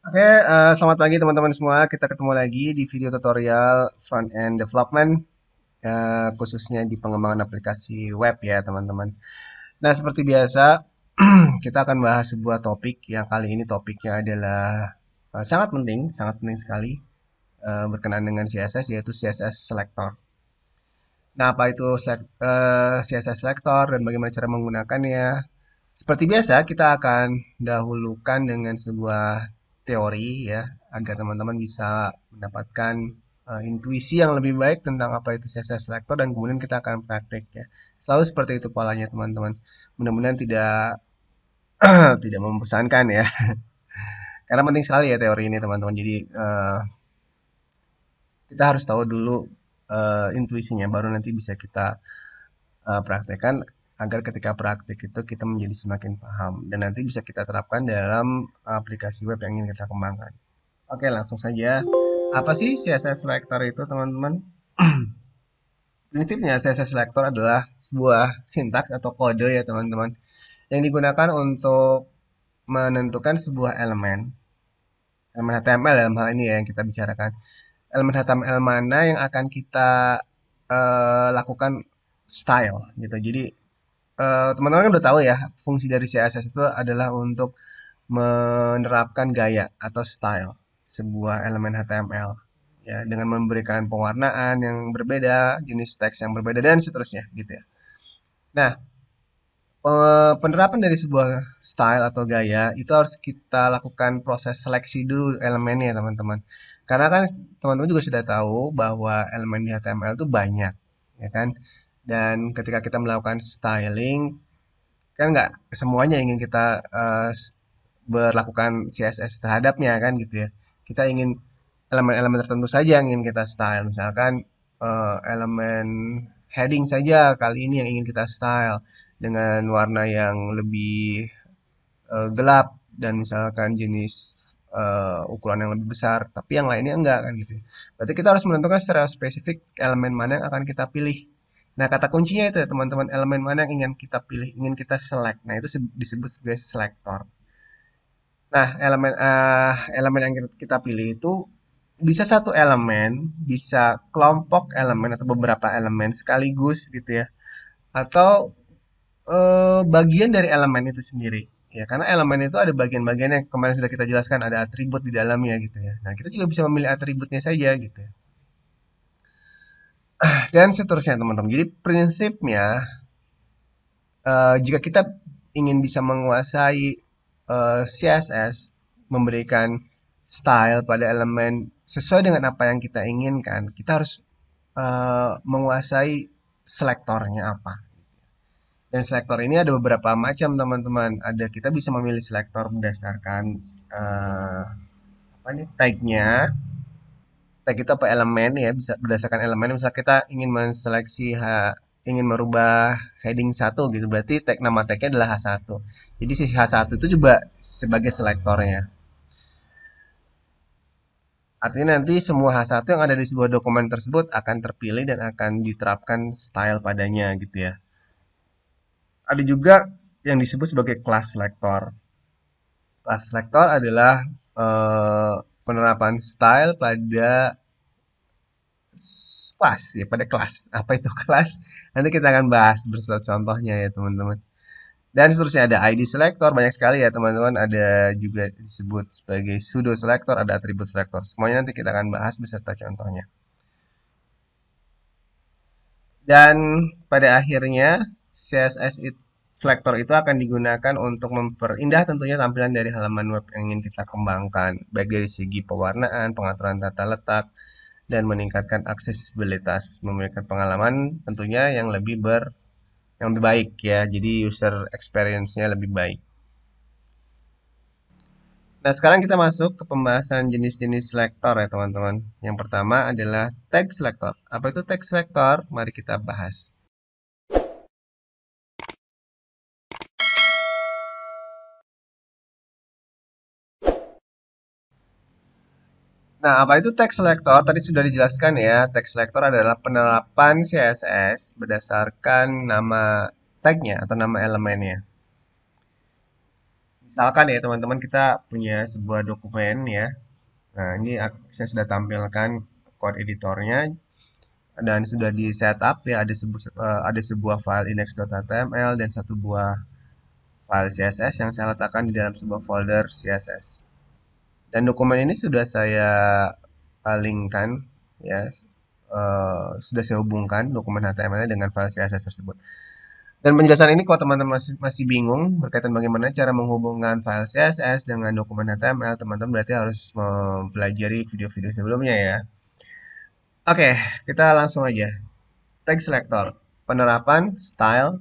Oke, selamat pagi teman-teman semua. Kita ketemu lagi di video tutorial front end development, khususnya di pengembangan aplikasi web ya teman-teman. Nah, seperti biasa, kita akan bahas sebuah topik yang kali ini topiknya adalah sangat penting sekali berkenaan dengan CSS yaitu CSS Selector. Nah, apa itu CSS Selector dan bagaimana cara menggunakannya? Seperti biasa, kita akan dahulukan dengan sebuah teori ya, agar teman-teman bisa mendapatkan intuisi yang lebih baik tentang apa itu CSS selector dan kemudian kita akan praktek ya. Selalu seperti itu polanya teman-teman. Mudah-mudahan tidak tidak membosankan ya. Karena penting sekali ya teori ini teman-teman. Jadi kita harus tahu dulu intuisinya baru nanti bisa kita praktekkan agar ketika praktik itu kita menjadi semakin paham dan nanti bisa kita terapkan dalam aplikasi web yang ingin kita kembangkan. Oke, langsung saja. Apa sih CSS Selector itu, teman-teman? Prinsipnya CSS Selector adalah sebuah sintaks atau kode ya, teman-teman, yang digunakan untuk menentukan sebuah elemen HTML dalam hal ini ya yang kita bicarakan. Elemen HTML mana yang akan kita lakukan style gitu. Jadi teman-teman kan udah tahu ya, fungsi dari CSS itu adalah untuk menerapkan gaya atau style sebuah elemen HTML ya dengan memberikan pewarnaan yang berbeda, jenis teks yang berbeda dan seterusnya gitu ya. Nah, penerapan dari sebuah style atau gaya itu harus kita lakukan proses seleksi dulu elemennya teman-teman. Karena kan teman-teman juga sudah tahu bahwa elemen di HTML itu banyak, ya kan? Dan ketika kita melakukan styling, kan nggak semuanya ingin kita berlakukan CSS terhadapnya kan gitu ya. Kita ingin elemen-elemen tertentu saja yang ingin kita style. Misalkan elemen heading saja kali ini yang ingin kita style dengan warna yang lebih gelap dan misalkan jenis ukuran yang lebih besar, tapi yang lainnya enggak kan gitu. Berarti kita harus menentukan secara spesifik elemen mana yang akan kita pilih. Nah, kata kuncinya itu ya teman-teman, elemen mana yang ingin kita pilih, ingin kita select. Nah, itu disebut sebagai selector. Nah, elemen yang kita pilih itu bisa satu elemen, bisa kelompok elemen atau beberapa elemen sekaligus gitu ya, atau bagian dari elemen itu sendiri. Ya, karena elemen itu ada bagian-bagian yang kemarin sudah kita jelaskan, ada atribut di dalamnya gitu ya. Nah, kita juga bisa memilih atributnya saja gitu ya. Dan seterusnya teman-teman. Jadi prinsipnya jika kita ingin bisa menguasai CSS, memberikan style pada elemen sesuai dengan apa yang kita inginkan, kita harus menguasai selektornya apa. Dan selektor ini ada beberapa macam teman-teman. Ada kita bisa memilih selektor berdasarkan apa nih tagnya. Tag itu apa elemen ya bisa berdasarkan elemen. Misal kita ingin menseleksi ingin merubah heading satu gitu berarti tag nama tagnya adalah H1. Jadi si H1 itu juga sebagai selektornya. Artinya nanti semua H1 yang ada di sebuah dokumen tersebut akan terpilih dan akan diterapkan style padanya gitu ya. Ada juga yang disebut sebagai class selector. Class selector adalah eh, penerapan style pada kelas ya, pada kelas. Apa itu kelas? Nanti kita akan bahas bersama contohnya ya teman-teman. Dan seterusnya ada ID selector banyak sekali ya teman-teman. Ada juga disebut sebagai pseudo selector, ada atribut selector. Semuanya nanti kita akan bahas beserta contohnya. Dan pada akhirnya selector itu akan digunakan untuk memperindah tentunya tampilan dari halaman web yang ingin kita kembangkan, baik dari segi pewarnaan, pengaturan tata letak, dan meningkatkan aksesibilitas, memberikan pengalaman tentunya yang lebih baik ya. Jadi user experience-nya lebih baik. Nah, sekarang kita masuk ke pembahasan jenis-jenis selector ya, teman-teman. Yang pertama adalah tag selector. Apa itu tag selector? Mari kita bahas. Nah, apa itu tag selector? Tadi sudah dijelaskan ya. Tag selector adalah penerapan CSS berdasarkan nama tagnya atau nama elemennya. Misalkan ya teman-teman kita punya sebuah dokumen ya. Nah, ini saya sudah tampilkan code editornya dan sudah di setup ya, ada sebuah file index.html dan satu buah file CSS yang saya letakkan di dalam sebuah folder CSS. Dan dokumen ini sudah saya linkkan ya, sudah saya hubungkan dokumen HTML dengan file CSS tersebut. Dan penjelasan ini kalau teman-teman masih bingung berkaitan bagaimana cara menghubungkan file CSS dengan dokumen HTML, teman-teman berarti harus mempelajari video-video sebelumnya ya. Oke, kita langsung aja. Tag selector, penerapan style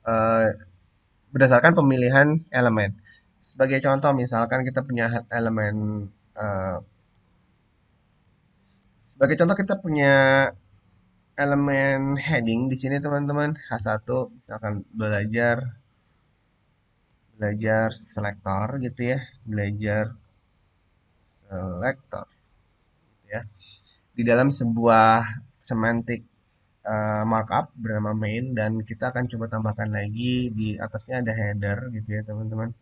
eh, berdasarkan pemilihan elemen. Sebagai contoh, misalkan kita punya elemen, eh, sebagai contoh kita punya elemen heading di sini teman-teman. H1 misalkan belajar belajar selektor gitu ya, belajar selektor ya. Di dalam sebuah semantic markup bernama main dan kita akan coba tambahkan lagi di atasnya ada header gitu ya teman-teman.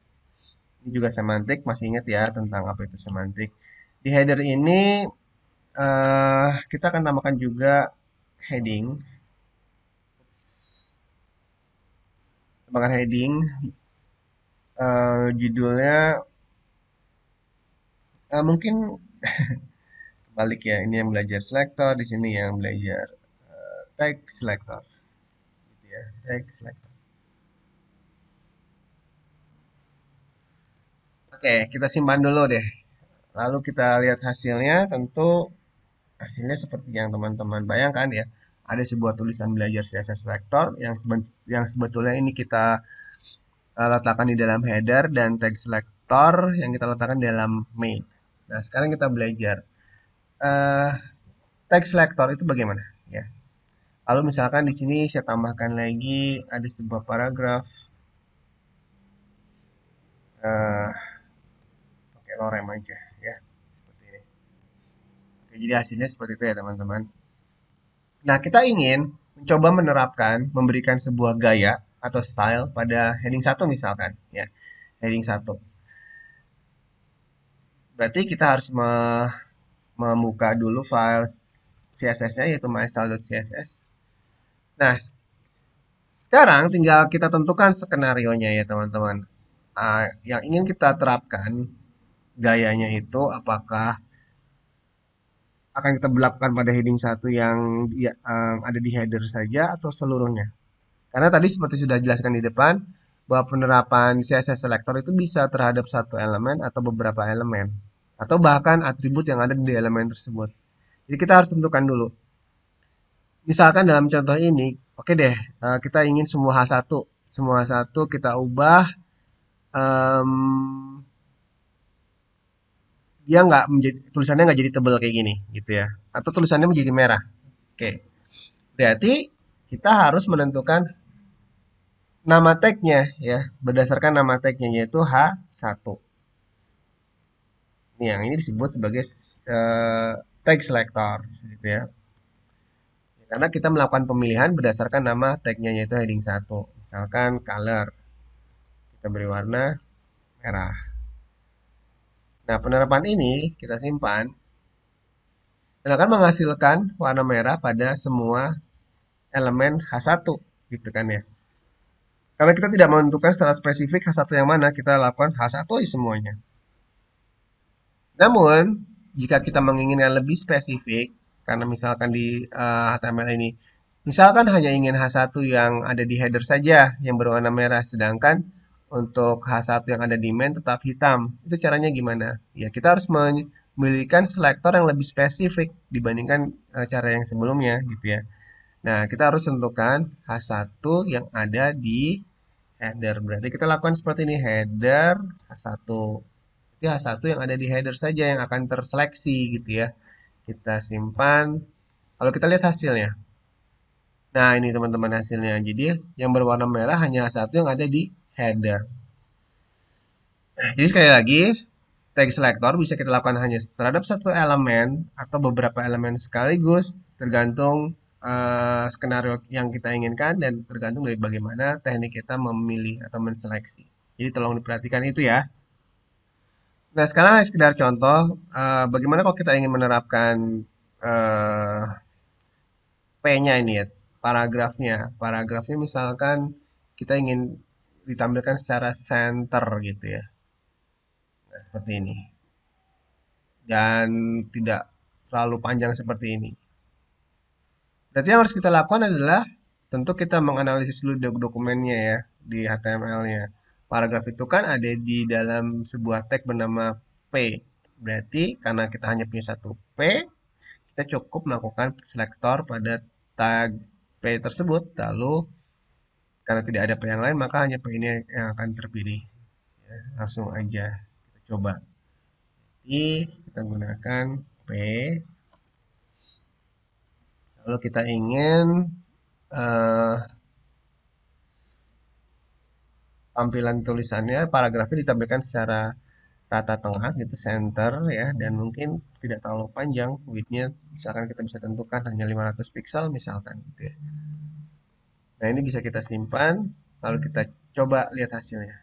Ini juga semantik, masih ingat ya tentang apa itu semantik. Di header ini kita akan tambahkan juga heading, tambahkan heading judulnya mungkin balik ya. Ini yang belajar selector, di sini yang belajar tag selector, gitu ya, tag selector. Oke, kita simpan dulu deh. Lalu kita lihat hasilnya, tentu hasilnya seperti yang teman-teman bayangkan ya. Ada sebuah tulisan belajar CSS selector yang sebetulnya ini kita letakkan di dalam header dan tag selector yang kita letakkan di dalam main. Nah, sekarang kita belajar eh, tag selector itu bagaimana ya. Lalu misalkan di sini saya tambahkan lagi ada sebuah paragraf eh, pakai lorem aja ya seperti ini. Oke, jadi hasilnya seperti itu ya teman-teman. Nah, kita ingin mencoba menerapkan memberikan sebuah gaya atau style pada heading satu misalkan ya. Heading satu. Berarti kita harus membuka dulu file CSS-nya yaitu mystyle.css. Nah, sekarang tinggal kita tentukan skenario-nya ya teman-teman. Yang ingin kita terapkan gayanya itu apakah akan kita berlakukan pada heading satu yang ada di header saja atau seluruhnya. Karena tadi seperti sudah dijelaskan di depan bahwa penerapan CSS selector itu bisa terhadap satu elemen atau beberapa elemen atau bahkan atribut yang ada di elemen tersebut. Jadi kita harus tentukan dulu. Misalkan dalam contoh ini, oke deh, kita ingin semua H1 kita ubah, em, dia nggak menjadi tulisannya nggak jadi tebal kayak gini, gitu ya, atau tulisannya menjadi merah. Oke, berarti kita harus menentukan nama tagnya ya, berdasarkan nama tagnya yaitu H1. Ini yang ini disebut sebagai tag selector, gitu ya. Karena kita melakukan pemilihan berdasarkan nama tagnya yaitu heading satu. Misalkan color, kita beri warna merah. Nah, penerapan ini kita simpan dan akan menghasilkan warna merah pada semua elemen H1 gitu kan ya. Karena kita tidak menentukan secara spesifik H1 yang mana, kita lakukan H1 semuanya. Namun, jika kita menginginkan lebih spesifik, karena misalkan di HTML ini, misalkan hanya ingin H1 yang ada di header saja yang berwarna merah, sedangkan untuk H1 yang ada di main tetap hitam. Itu caranya gimana? Ya, kita harus memilihkan selektor yang lebih spesifik dibandingkan cara yang sebelumnya gitu ya. Nah, kita harus tentukan H1 yang ada di header. Berarti kita lakukan seperti ini, header H1. Jadi H1 yang ada di header saja yang akan terseleksi gitu ya. Kita simpan. Kalau kita lihat hasilnya. Nah, ini teman-teman hasilnya. Jadi yang berwarna merah hanya H1 yang ada di header. Jadi sekali lagi, tag selector bisa kita lakukan hanya terhadap satu elemen atau beberapa elemen sekaligus, tergantung skenario yang kita inginkan dan tergantung dari bagaimana teknik kita memilih atau menseleksi. Jadi tolong diperhatikan itu ya. Nah, sekarang sekedar contoh, bagaimana kalau kita ingin menerapkan eh, P-nya ini ya, paragrafnya. Paragrafnya misalkan kita ingin ditampilkan secara center gitu ya. Nah, seperti ini. Dan tidak terlalu panjang seperti ini. Berarti yang harus kita lakukan adalah tentu kita menganalisis dulu dokumennya ya di HTML-nya. Paragraf itu kan ada di dalam sebuah tag bernama P. Berarti karena kita hanya punya satu P, kita cukup melakukan selektor pada tag P tersebut. Lalu karena tidak ada P yang lain, maka hanya P ini yang akan terpilih. Ya, langsung aja kita coba. Jadi kita gunakan P. Lalu kita ingin eh, tampilan tulisannya, paragrafnya ditampilkan secara rata tengah gitu, center ya, dan mungkin tidak terlalu panjang, widthnya misalkan kita bisa tentukan hanya 500 pixel misalkan gitu ya. Nah ini bisa kita simpan, lalu kita coba lihat hasilnya.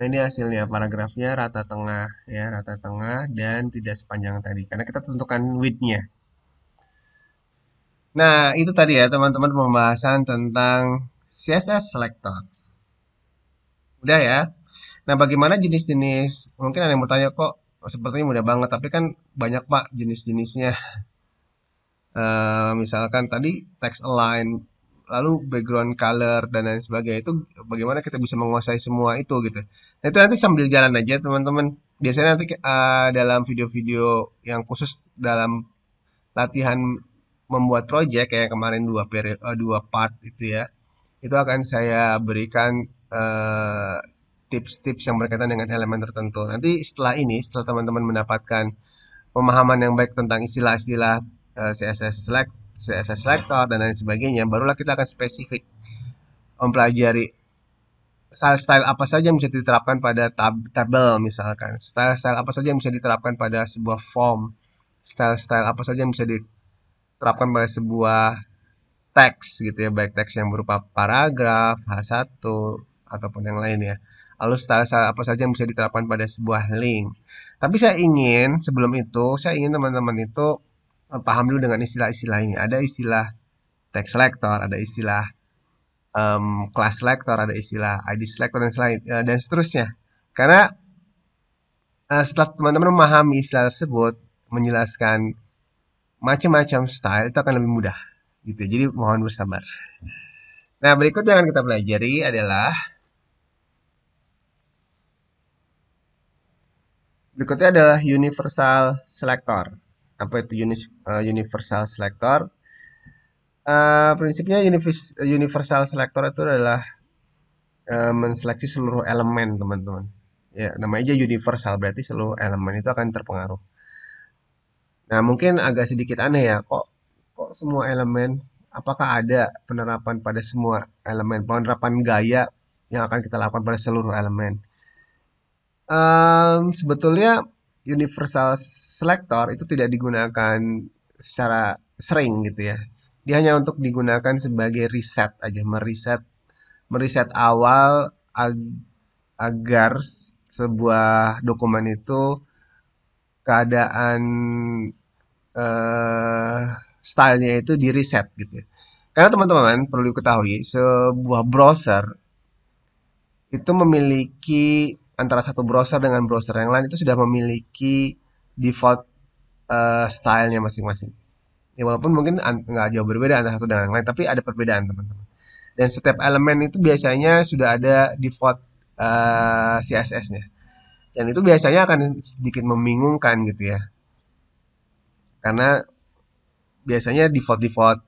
Nah ini hasilnya, paragrafnya rata tengah ya, rata tengah dan tidak sepanjang tadi, karena kita tentukan widthnya. Nah itu tadi ya teman-teman pembahasan tentang CSS Selector. Udah ya. Nah, bagaimana jenis-jenis? Mungkin ada yang bertanya kok sepertinya mudah banget, tapi kan banyak Pak jenis-jenisnya. Misalkan tadi text align, lalu background color dan lain sebagainya. Itu bagaimana kita bisa menguasai semua itu gitu. Nah, itu nanti sambil jalan aja teman-teman. Biasanya nanti dalam video-video yang khusus dalam latihan membuat project kayak kemarin dua part itu ya. Itu akan saya berikan eh, tips-tips yang berkaitan dengan elemen tertentu. Nanti setelah ini, setelah teman-teman mendapatkan pemahaman yang baik tentang istilah-istilah CSS select, CSS selector dan lain sebagainya, barulah kita akan spesifik mempelajari style-style apa saja yang bisa diterapkan pada tabel misalkan, style-style apa saja yang bisa diterapkan pada sebuah form, style-style apa saja yang bisa diterapkan pada sebuah teks gitu ya, baik teks yang berupa paragraf, H1 ataupun yang lain ya. Lalu style-style apa saja yang bisa diterapkan pada sebuah link. Tapi saya ingin sebelum itu, saya ingin teman-teman itu paham dulu dengan istilah-istilah ini. Ada istilah text selector, ada istilah class selector, ada istilah ID selector dan selain dan seterusnya. Karena setelah teman-teman memahami istilah tersebut, menjelaskan macam-macam style itu akan lebih mudah gitu. Jadi mohon bersabar. Nah, berikut yang akan kita pelajari adalah berikutnya adalah universal selector. Apa itu universal selector? Prinsipnya universal selector itu adalah menseleksi seluruh elemen, teman-teman. Ya, namanya aja universal berarti seluruh elemen itu akan terpengaruh. Nah, mungkin agak sedikit aneh ya, kok semua elemen, apakah ada penerapan pada semua elemen, penerapan gaya yang akan kita lakukan pada seluruh elemen? Sebetulnya universal selector itu tidak digunakan secara sering gitu ya. Dia hanya untuk digunakan sebagai riset aja, meriset meriset awal agar sebuah dokumen itu keadaan eh, stylenya itu di reset gitu ya. Karena teman-teman perlu diketahui sebuah browser itu memiliki antara satu browser dengan browser yang lain itu sudah memiliki default stylenya masing-masing. Ya walaupun mungkin nggak jauh berbeda antara satu dengan yang lain, tapi ada perbedaan teman-teman. Dan setiap elemen itu biasanya sudah ada default CSS-nya. Dan itu biasanya akan sedikit membingungkan gitu ya. Karena biasanya default-default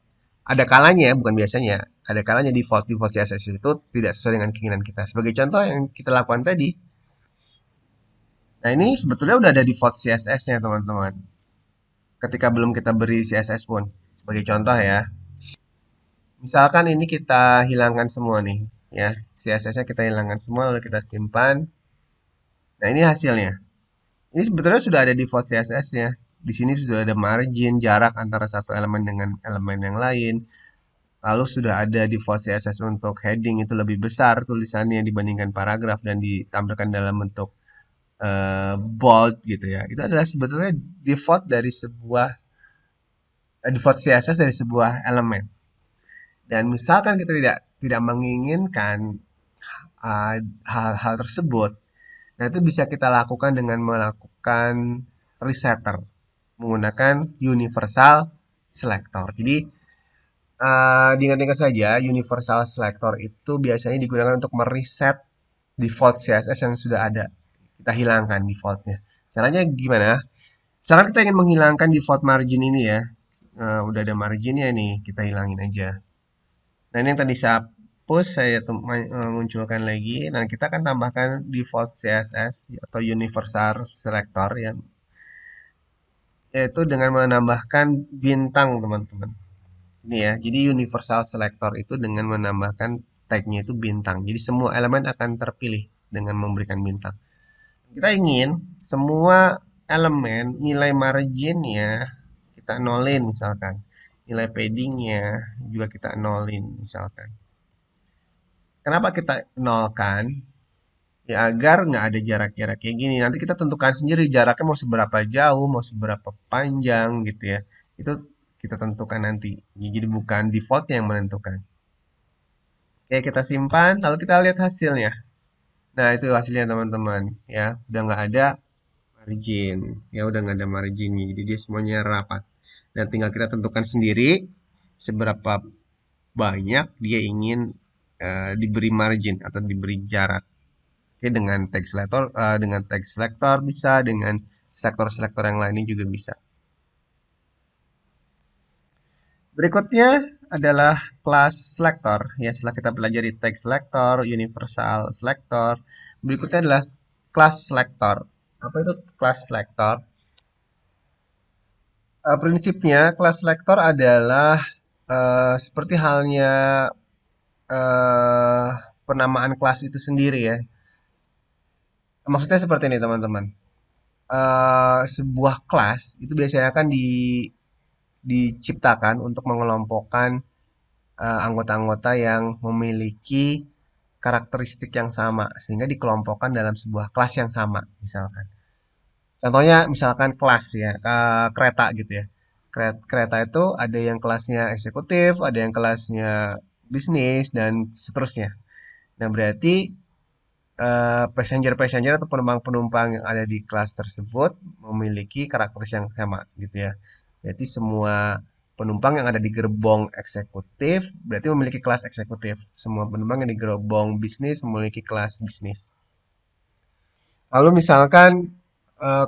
ada kalanya bukan biasanya, ada kalanya default CSS itu tidak sesuai dengan keinginan kita. Sebagai contoh yang kita lakukan tadi, nah ini sebetulnya udah ada default CSS-nya teman-teman. Ketika belum kita beri CSS pun. Sebagai contoh ya, misalkan ini kita hilangkan semua nih, ya CSS-nya kita hilangkan semua lalu kita simpan. Nah ini hasilnya. Ini sebetulnya sudah ada default CSS-nya. Di sini sudah ada margin, jarak antara satu elemen dengan elemen yang lain. Lalu sudah ada default CSS untuk heading itu lebih besar tulisannya dibandingkan paragraf dan ditampilkan dalam bentuk bold gitu ya. Itu adalah sebetulnya default dari sebuah default CSS dari sebuah elemen. Dan misalkan kita tidak menginginkan hal-hal tersebut, nah itu bisa kita lakukan dengan melakukan resetter menggunakan universal selector. Jadi diingat-ingat saja universal selector itu biasanya digunakan untuk mereset default CSS yang sudah ada. Kita hilangkan defaultnya. Caranya gimana? Misalkan kita ingin menghilangkan default margin ini ya. Udah ada marginnya nih, kita hilangin aja. Nah ini yang tadi saya hapus, saya munculkan lagi. Nah kita akan tambahkan default CSS atau universal selector ya, yaitu dengan menambahkan bintang teman-teman. Ini ya, jadi universal selector itu dengan menambahkan tagnya itu bintang. Jadi semua elemen akan terpilih dengan memberikan bintang. Kita ingin semua elemen nilai marginnya kita nolin misalkan. Nilai paddingnya juga kita nolin misalkan. Kenapa kita nolkan? Ya agar nggak ada jarak-jarak kayak gini. Nanti kita tentukan sendiri jaraknya mau seberapa jauh, mau seberapa panjang gitu ya. Itu kita tentukan nanti. Jadi bukan default yang menentukan. Oke, kita simpan, lalu kita lihat hasilnya. Nah, itu hasilnya teman-teman. Ya, udah nggak ada margin. Ya, udah nggak ada margin. Jadi dia semuanya rapat. Dan tinggal kita tentukan sendiri seberapa banyak dia ingin diberi margin atau diberi jarak. Oke, dengan tag selector bisa, dengan selektor-selektor yang lainnya juga bisa. Berikutnya adalah class selector. Ya, setelah kita pelajari tag selector, universal selector, berikutnya adalah class selector. Apa itu class selector? Prinsipnya class selector adalah seperti halnya eh, penamaan kelas itu sendiri ya. Maksudnya seperti ini teman-teman. Sebuah kelas itu biasanya kan diciptakan untuk mengelompokkan anggota-anggota yang memiliki karakteristik yang sama sehingga dikelompokkan dalam sebuah kelas yang sama misalkan. Contohnya misalkan kelas ya, kereta gitu ya. Kereta itu ada yang kelasnya eksekutif, ada yang kelasnya bisnis dan seterusnya. Nah, berarti passenger-passenger atau penumpang-penumpang yang ada di kelas tersebut memiliki karakteristik yang sama gitu ya. Berarti semua penumpang yang ada di gerbong eksekutif berarti memiliki kelas eksekutif. Semua penumpang yang di gerbong bisnis memiliki kelas bisnis. Lalu misalkan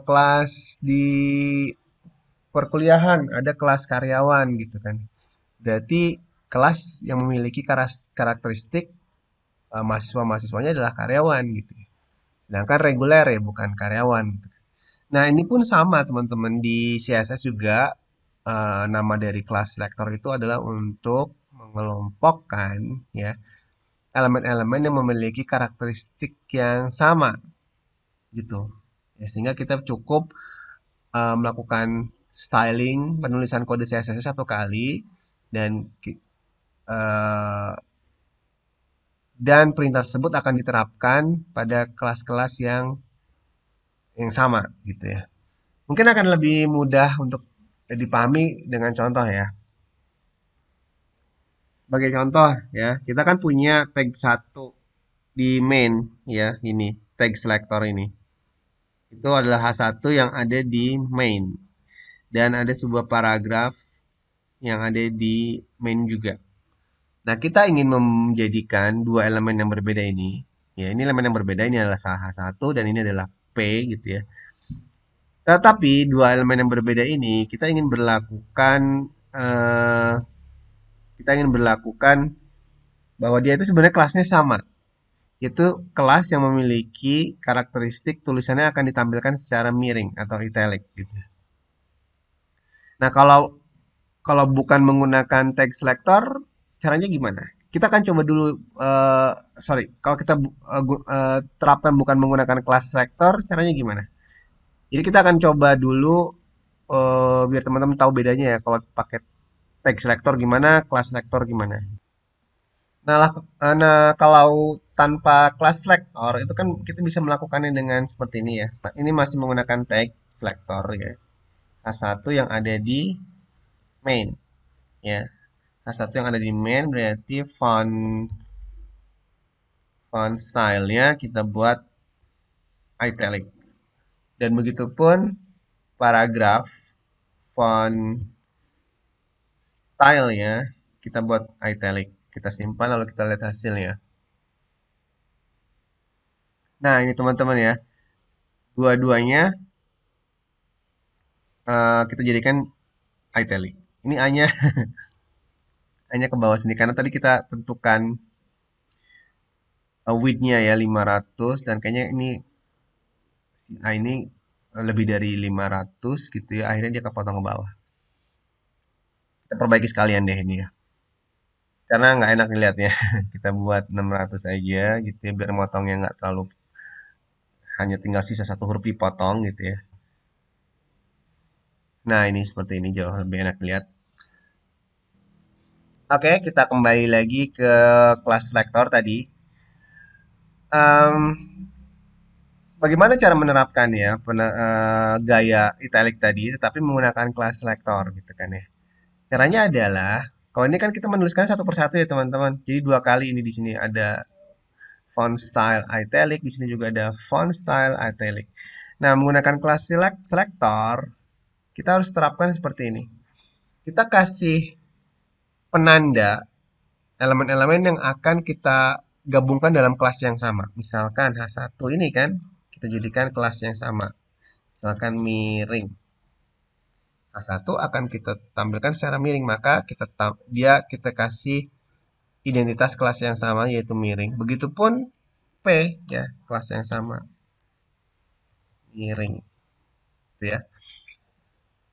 kelas di perkuliahan ada kelas karyawan gitu kan. Berarti kelas yang memiliki karakteristik mahasiswa-mahasiswanya adalah karyawan gitu. Sedangkan reguler ya bukan karyawan. Nah, ini pun sama teman-teman di CSS juga nama dari kelas selector itu adalah untuk mengelompokkan ya elemen-elemen yang memiliki karakteristik yang sama gitu. Ya, sehingga kita cukup melakukan styling penulisan kode CSS satu kali dan eh, dan perintah tersebut akan diterapkan pada kelas-kelas yang sama gitu ya. Mungkin akan lebih mudah untuk dipahami dengan contoh ya. Sebagai contoh ya, kita kan punya tag satu di main ya, ini tag selector ini. Itu adalah H1 yang ada di main dan ada sebuah paragraf yang ada di main juga. Nah, kita ingin menjadikan dua elemen yang berbeda ini. Ya, ini elemen yang berbeda ini adalah H1 dan ini adalah P gitu ya. Tetapi dua elemen yang berbeda ini eh, kita ingin berlakukan bahwa dia itu sebenarnya kelasnya sama. Itu kelas yang memiliki karakteristik tulisannya akan ditampilkan secara miring atau italic gitu. Nah, kalau kalau bukan menggunakan tag selector, caranya gimana? Kita akan coba dulu, sorry, kalau kita terapkan bukan menggunakan kelas selector, caranya gimana? Jadi kita akan coba dulu biar teman-teman tahu bedanya ya kalau pakai tag selector gimana, class selector gimana. Nah, kalau tanpa class selector itu kan kita bisa melakukannya dengan seperti ini ya. Nah, ini masih menggunakan tag selector ya. H1 yang ada di main ya. H1 yang ada di main berarti font style-nya kita buat italic. Dan begitupun paragraf font style-nya kita buat italic. Kita simpan lalu kita lihat hasilnya. Nah, ini teman-teman ya. Dua-duanya kita jadikan italic. Ini A-nya A-nya ke bawah sini karena tadi kita tentukan width-nya ya 500 dan kayaknya ini si A ini lebih dari 500 gitu ya. Akhirnya dia kepotong ke bawah. Kita perbaiki sekalian deh ini ya. Karena nggak enak dilihatnya. Kita buat 600 aja gitu ya biar motongnya nggak terlalu hanya tinggal sisa satu huruf dipotong gitu ya. Nah, ini seperti ini jauh lebih enak dilihat. Oke, kita kembali lagi ke kelas lektor tadi. Em, Bagaimana cara menerapkan ya gaya italic tadi, tetapi menggunakan kelas lektor gitu kan ya. Caranya adalah, kalau ini kan kita menuliskan satu persatu ya teman-teman. Jadi dua kali ini di sini ada font style italic, di sini juga ada font style italic. Nah, menggunakan kelas selector, kita harus terapkan seperti ini. Kita kasih penanda elemen-elemen yang akan kita gabungkan dalam kelas yang sama. Misalkan H1 ini kan, kita jadikan kelas yang sama. Misalkan miring. H1 akan kita tampilkan secara miring, maka kita kasih identitas kelas yang sama yaitu miring. Begitupun P ya, kelas yang sama miring, gitu ya.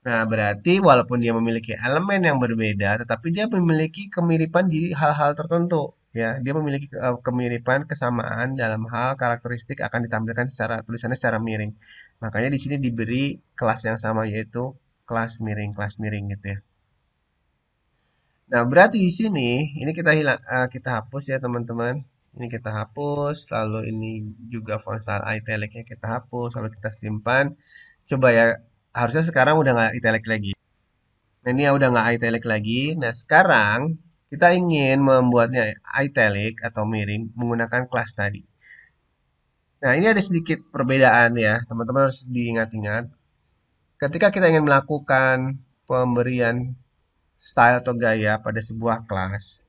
Nah, berarti walaupun dia memiliki elemen yang berbeda, tetapi dia memiliki kemiripan di hal-hal tertentu. Ya, dia memiliki kemiripan, kesamaan dalam hal karakteristik akan ditampilkan secara tulisannya secara miring. Makanya di sini diberi kelas yang sama yaitu kelas miring gitu ya. Nah, berarti di sini ini kita hapus ya teman-teman. Ini kita hapus, lalu ini juga font style italic-nya kita hapus, lalu kita simpan. Coba ya, harusnya sekarang udah nggak italic lagi. Nah, ini ya udah nggak italic lagi. Nah, sekarang kita ingin membuatnya italic atau miring menggunakan kelas tadi. Nah, ini ada sedikit perbedaan ya, teman-teman harus diingat-ingat. Ketika kita ingin melakukan pemberian style atau gaya pada sebuah kelas,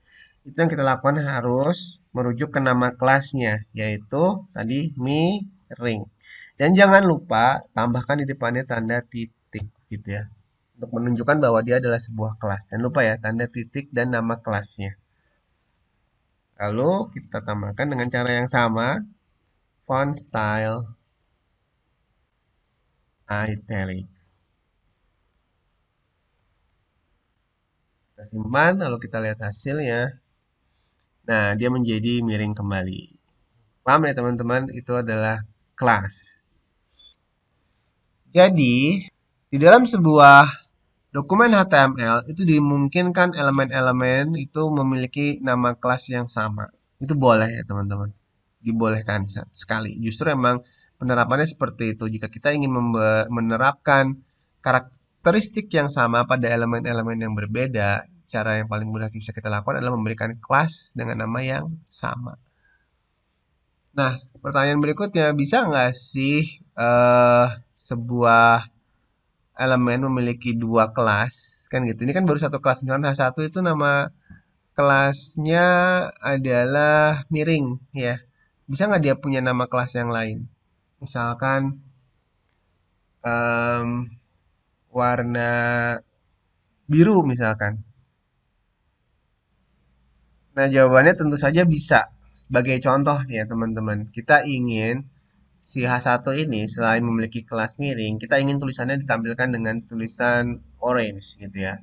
itu yang kita lakukan harus merujuk ke nama kelasnya, yaitu tadi miring. Dan jangan lupa tambahkan di depannya tanda titik gitu ya untuk menunjukkan bahwa dia adalah sebuah kelas. Jangan lupa ya, tanda titik dan nama kelasnya. Lalu kita tambahkan dengan cara yang sama, font style italic. Kita simpan, lalu kita lihat hasilnya. Nah, dia menjadi miring kembali. Paham ya teman-teman? Itu adalah kelas. Jadi, di dalam sebuah dokumen HTML itu dimungkinkan elemen-elemen itu memiliki nama kelas yang sama. Itu boleh ya teman-teman. Dibolehkan sekali. Justru emang penerapannya seperti itu. Jika kita ingin menerapkan karakteristik yang sama pada elemen-elemen yang berbeda, cara yang paling mudah bisa kita lakukan adalah memberikan kelas dengan nama yang sama. Nah, pertanyaan berikutnya, bisa nggak sih sebuah elemen memiliki dua kelas? Kan gitu. Ini kan baru satu kelas. Misalkan H1 itu nama kelasnya adalah miring, ya. Bisa nggak dia punya nama kelas yang lain? Misalkan em, warna biru misalkan. Nah, jawabannya tentu saja bisa. Sebagai contoh nih ya teman-teman, kita ingin si H1 ini selain memiliki kelas miring, kita ingin tulisannya ditampilkan dengan tulisan orange gitu ya.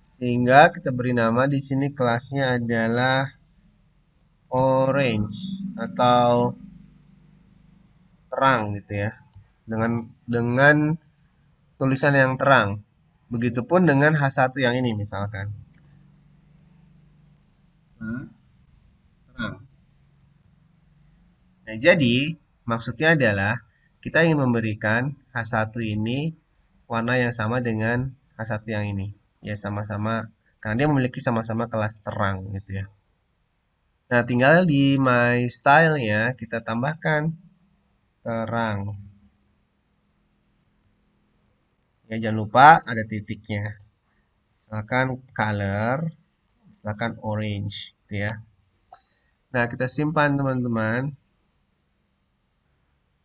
Sehingga kita beri nama di sini kelasnya adalah orange atau terang gitu ya. Dengan tulisan yang terang. Begitupun dengan H1 yang ini misalkan. Hmm, terang. Nah, jadi maksudnya adalah kita ingin memberikan H1 ini warna yang sama dengan H1 yang ini. Ya sama-sama karena dia memiliki sama-sama kelas terang gitu ya. Nah, tinggal di my style-nya kita tambahkan terang. Ya, jangan lupa ada titiknya. Misalkan color, misalkan orange gitu ya. Nah, kita simpan teman-teman.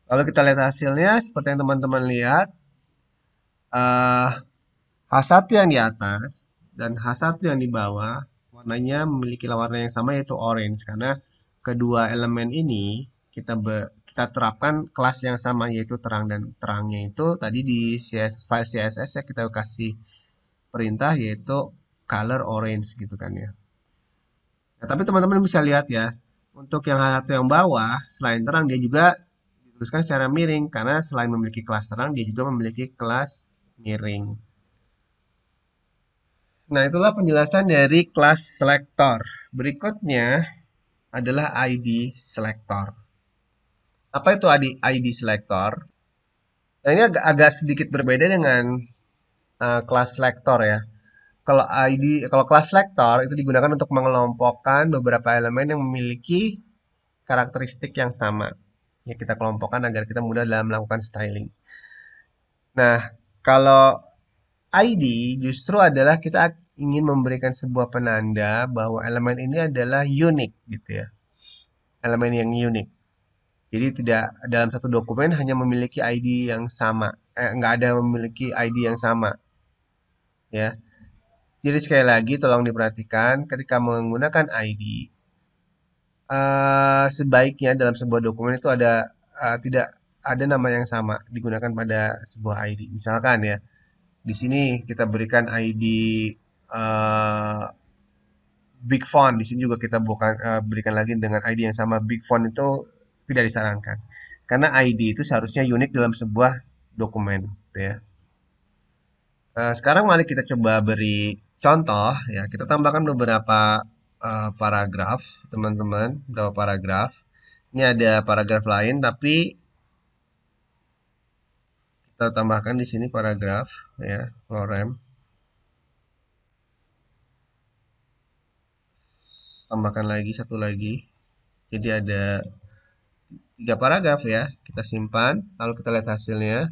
Lalu kita lihat hasilnya seperti yang teman-teman lihat. eh H1 yang di atas dan H1 yang di bawah warnanya memiliki warna yang sama yaitu orange karena kedua elemen ini kita terapkan kelas yang sama yaitu terang dan terangnya itu tadi di file CSS ya kita kasih perintah yaitu color orange gitu kan ya. Nah, tapi teman-teman bisa lihat ya untuk yang H1 yang bawah selain terang dia juga dituliskan secara miring karena selain memiliki kelas terang dia juga memiliki kelas miring. Nah, itulah penjelasan dari kelas selector. Berikutnya adalah ID selector. Apa itu ID selector? Nah, ini agak sedikit berbeda dengan kelas selector ya. Kalau kelas selector itu digunakan untuk mengelompokkan beberapa elemen yang memiliki karakteristik yang sama. Ya, kita kelompokkan agar kita mudah dalam melakukan styling. Nah, kalau ID justru adalah kita ingin memberikan sebuah penanda bahwa elemen ini adalah unik gitu ya. Elemen yang unik. Jadi tidak dalam satu dokumen hanya memiliki ID yang sama. Nggak ada memiliki ID yang sama ya. Jadi sekali lagi tolong diperhatikan ketika menggunakan ID sebaiknya dalam sebuah dokumen itu tidak ada nama yang sama digunakan pada sebuah ID. Misalkan ya, di sini kita berikan ID eh, big font. Di sini juga kita bukan berikan lagi dengan ID yang sama big font itu tidak disarankan. Karena ID itu seharusnya unik dalam sebuah dokumen, gitu ya. Sekarang mari kita coba beri contoh ya. Kita tambahkan beberapa paragraf, teman-teman, beberapa paragraf. Ini ada paragraf lain, tapi kita tambahkan di sini paragraf ya, lorem. Tambahkan lagi satu lagi. Jadi ada 3 paragraf ya. Kita simpan, lalu kita lihat hasilnya.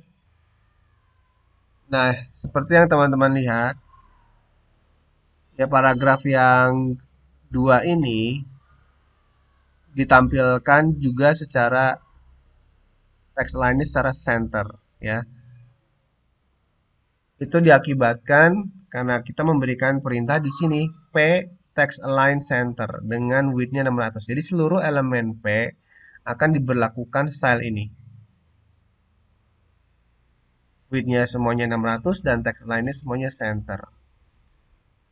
Nah, seperti yang teman-teman lihat, ya paragraf yang dua ini ditampilkan juga secara teks line secara center ya. Itu diakibatkan karena kita memberikan perintah di sini P text align center dengan width-nya 600. Jadi seluruh elemen P akan diberlakukan style ini. Width-nya semuanya 600 dan text align-nya semuanya center.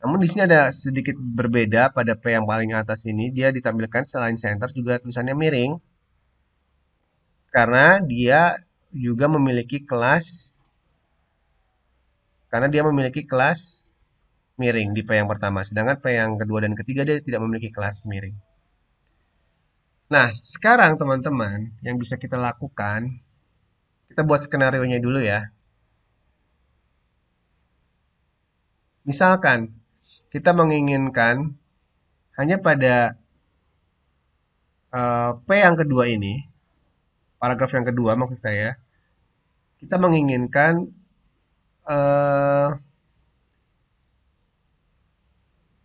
Namun di sini ada sedikit berbeda pada P yang paling atas ini, dia ditampilkan selain center juga tulisannya miring karena dia juga memiliki kelas miring di P yang pertama, sedangkan P yang kedua dan ketiga dia tidak memiliki kelas miring. Nah, sekarang teman-teman yang bisa kita lakukan, kita buat skenario-nya dulu ya. Misalkan kita menginginkan hanya pada P yang kedua ini, paragraf yang kedua maksud saya, kita menginginkan eh,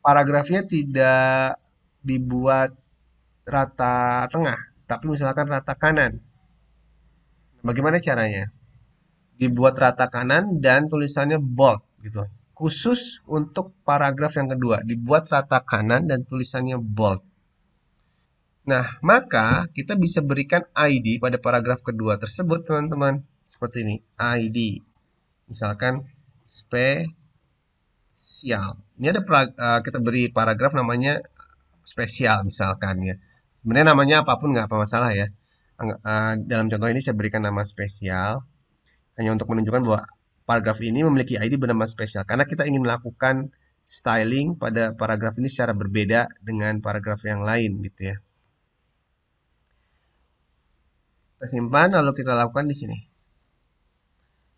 paragrafnya tidak dibuat rata tengah, tapi misalkan rata kanan. Bagaimana caranya? Dibuat rata kanan dan tulisannya bold gitu. Khusus untuk paragraf yang kedua, dibuat rata kanan dan tulisannya bold. Nah, maka kita bisa berikan ID pada paragraf kedua tersebut, teman-teman. Seperti ini, ID. Misalkan spesial. Ini ada kita beri paragraf namanya spesial misalkan ya. Sebenarnya namanya apapun nggak apa masalah ya. Dalam contoh ini saya berikan nama spesial hanya untuk menunjukkan bahwa paragraf ini memiliki ID bernama spesial karena kita ingin melakukan styling pada paragraf ini secara berbeda dengan paragraf yang lain gitu ya. Kita simpan lalu kita lakukan di sini.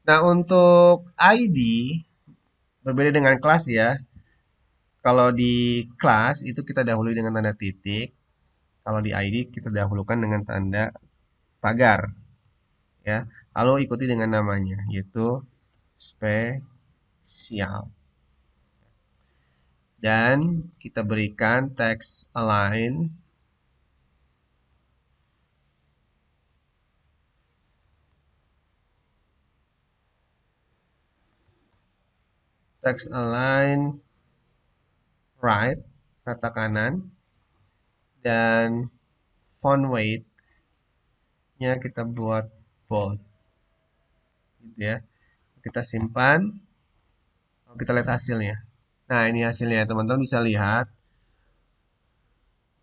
Nah, untuk ID berbeda dengan kelas ya. Kalau di kelas itu kita dahului dengan tanda titik. Kalau di ID kita dahulukan dengan tanda pagar ya. Lalu ikuti dengan namanya yaitu spesial. Dan kita berikan text align text align right rata kanan dan font weight-nya kita buat bold gitu ya. Kita simpan, kita lihat hasilnya. Nah, ini hasilnya teman-teman bisa lihat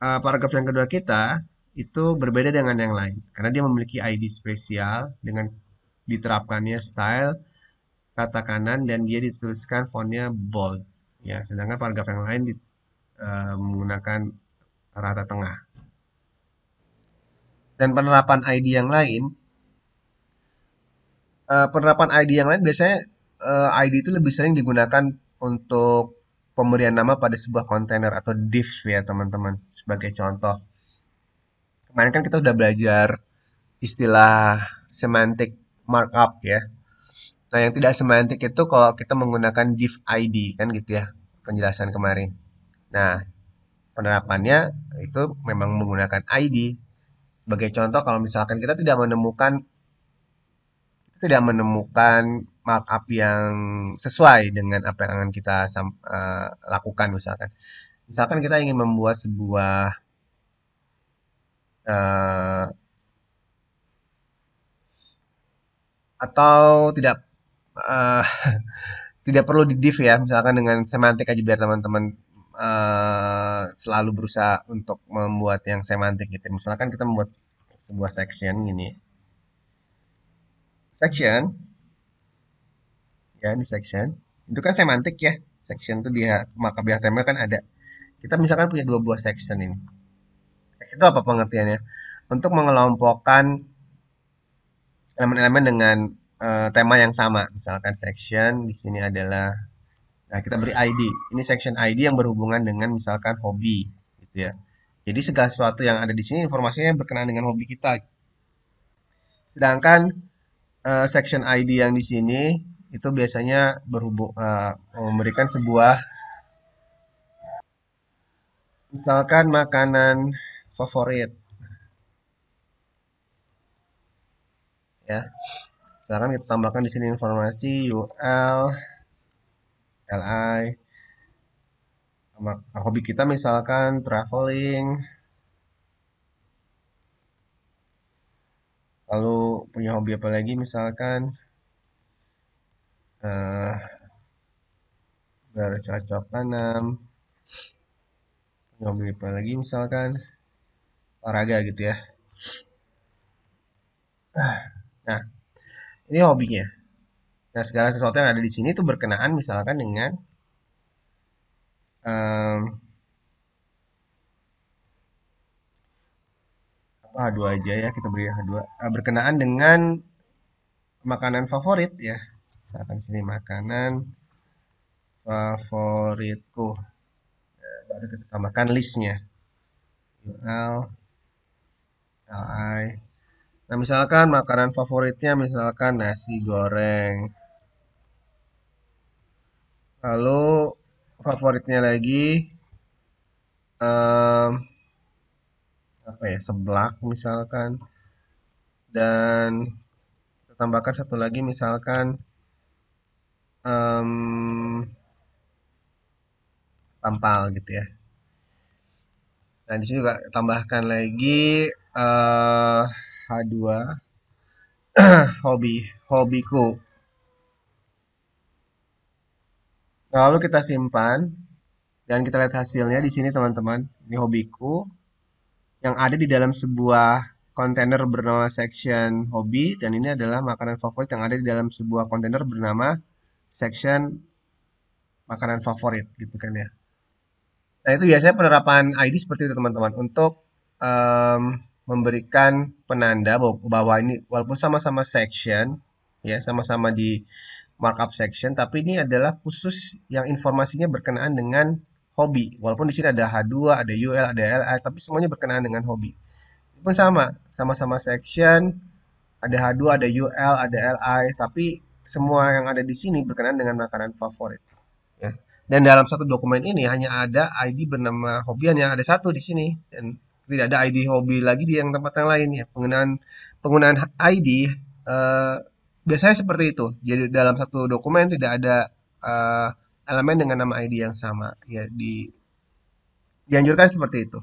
paragraf yang kedua kita itu berbeda dengan yang lain karena dia memiliki ID spesial dengan diterapkannya style rata kanan dan dia dituliskan fontnya bold ya, sedangkan paragraf yang lain menggunakan rata tengah. Dan penerapan ID yang lain biasanya ID itu lebih sering digunakan untuk pemberian nama pada sebuah kontainer atau div ya teman-teman. Sebagai contoh, kemarin kan kita udah belajar istilah semantic markup ya. Nah, yang tidak semantik itu kalau kita menggunakan div ID kan gitu ya, penjelasan kemarin. Nah, penerapannya itu memang menggunakan ID. Sebagai contoh, kalau misalkan kita tidak menemukan markup yang sesuai dengan apa yang akan kita lakukan misalkan. Misalkan kita ingin membuat sebuah uh, atau tidak uh, tidak perlu di div ya, misalkan dengan semantik aja biar teman-teman selalu berusaha untuk membuat yang semantik gitu. Misalkan kita membuat sebuah section gini. Section ya di section itu kan semantik ya, section itu dia maka HTML kan ada, kita misalkan punya dua buah section ini. Section itu apa pengertiannya? Untuk mengelompokkan elemen-elemen dengan tema yang sama, misalkan section di sini adalah, nah kita beri ID, ini section ID yang berhubungan dengan misalkan hobi gitu ya, jadi segala sesuatu yang ada di sini informasinya berkenaan dengan hobi kita. Sedangkan section ID yang di sini itu biasanya memberikan sebuah misalkan makanan favorit ya. Misalkan kita tambahkan di sini informasi UL, LI, hobi kita misalkan traveling, lalu punya hobi apa lagi misalkan bercocok tanam, punya hobi apa lagi misalkan olahraga gitu ya. Nah, ini hobinya. Nah, segala sesuatu yang ada di sini itu berkenaan misalkan dengan H2 aja ya, kita beri H2 berkenaan dengan makanan favorit ya. Misalkan sini makanan favoritku. Nah, baru kita tambahkan listnya. UL, LI. Nah, misalkan makanan favoritnya misalkan nasi goreng. Lalu favoritnya lagi um, apa ya, seblak misalkan. Dan kita tambahkan satu lagi misalkan tampal gitu ya. Nah, di sini juga tambahkan lagi H2 hobiku. Nah, lalu kita simpan dan kita lihat hasilnya di sini teman-teman. Ini hobiku yang ada di dalam sebuah kontainer bernama section hobi, dan ini adalah makanan favorit yang ada di dalam sebuah kontainer bernama section makanan favorit gitu kan ya. Nah, itu biasanya penerapan ID seperti itu teman-teman untuk em, memberikan penanda bahwa ini walaupun sama-sama section ya, sama-sama di markup section, tapi ini adalah khusus yang informasinya berkenaan dengan hobi. Walaupun di sini ada H2, ada UL, ada LI, tapi semuanya berkenaan dengan hobi. Itu pun sama, sama-sama section, ada H2, ada UL, ada LI, tapi semua yang ada di sini berkenaan dengan makanan favorit. Ya. Dan dalam satu dokumen ini hanya ada ID bernama hobi hanya ada satu di sini dan tidak ada ID hobi lagi di yang tempat yang lain ya. Penggunaan penggunaan ID biasanya seperti itu. Jadi dalam satu dokumen tidak ada eh, elemen dengan nama ID yang sama ya dianjurkan seperti itu.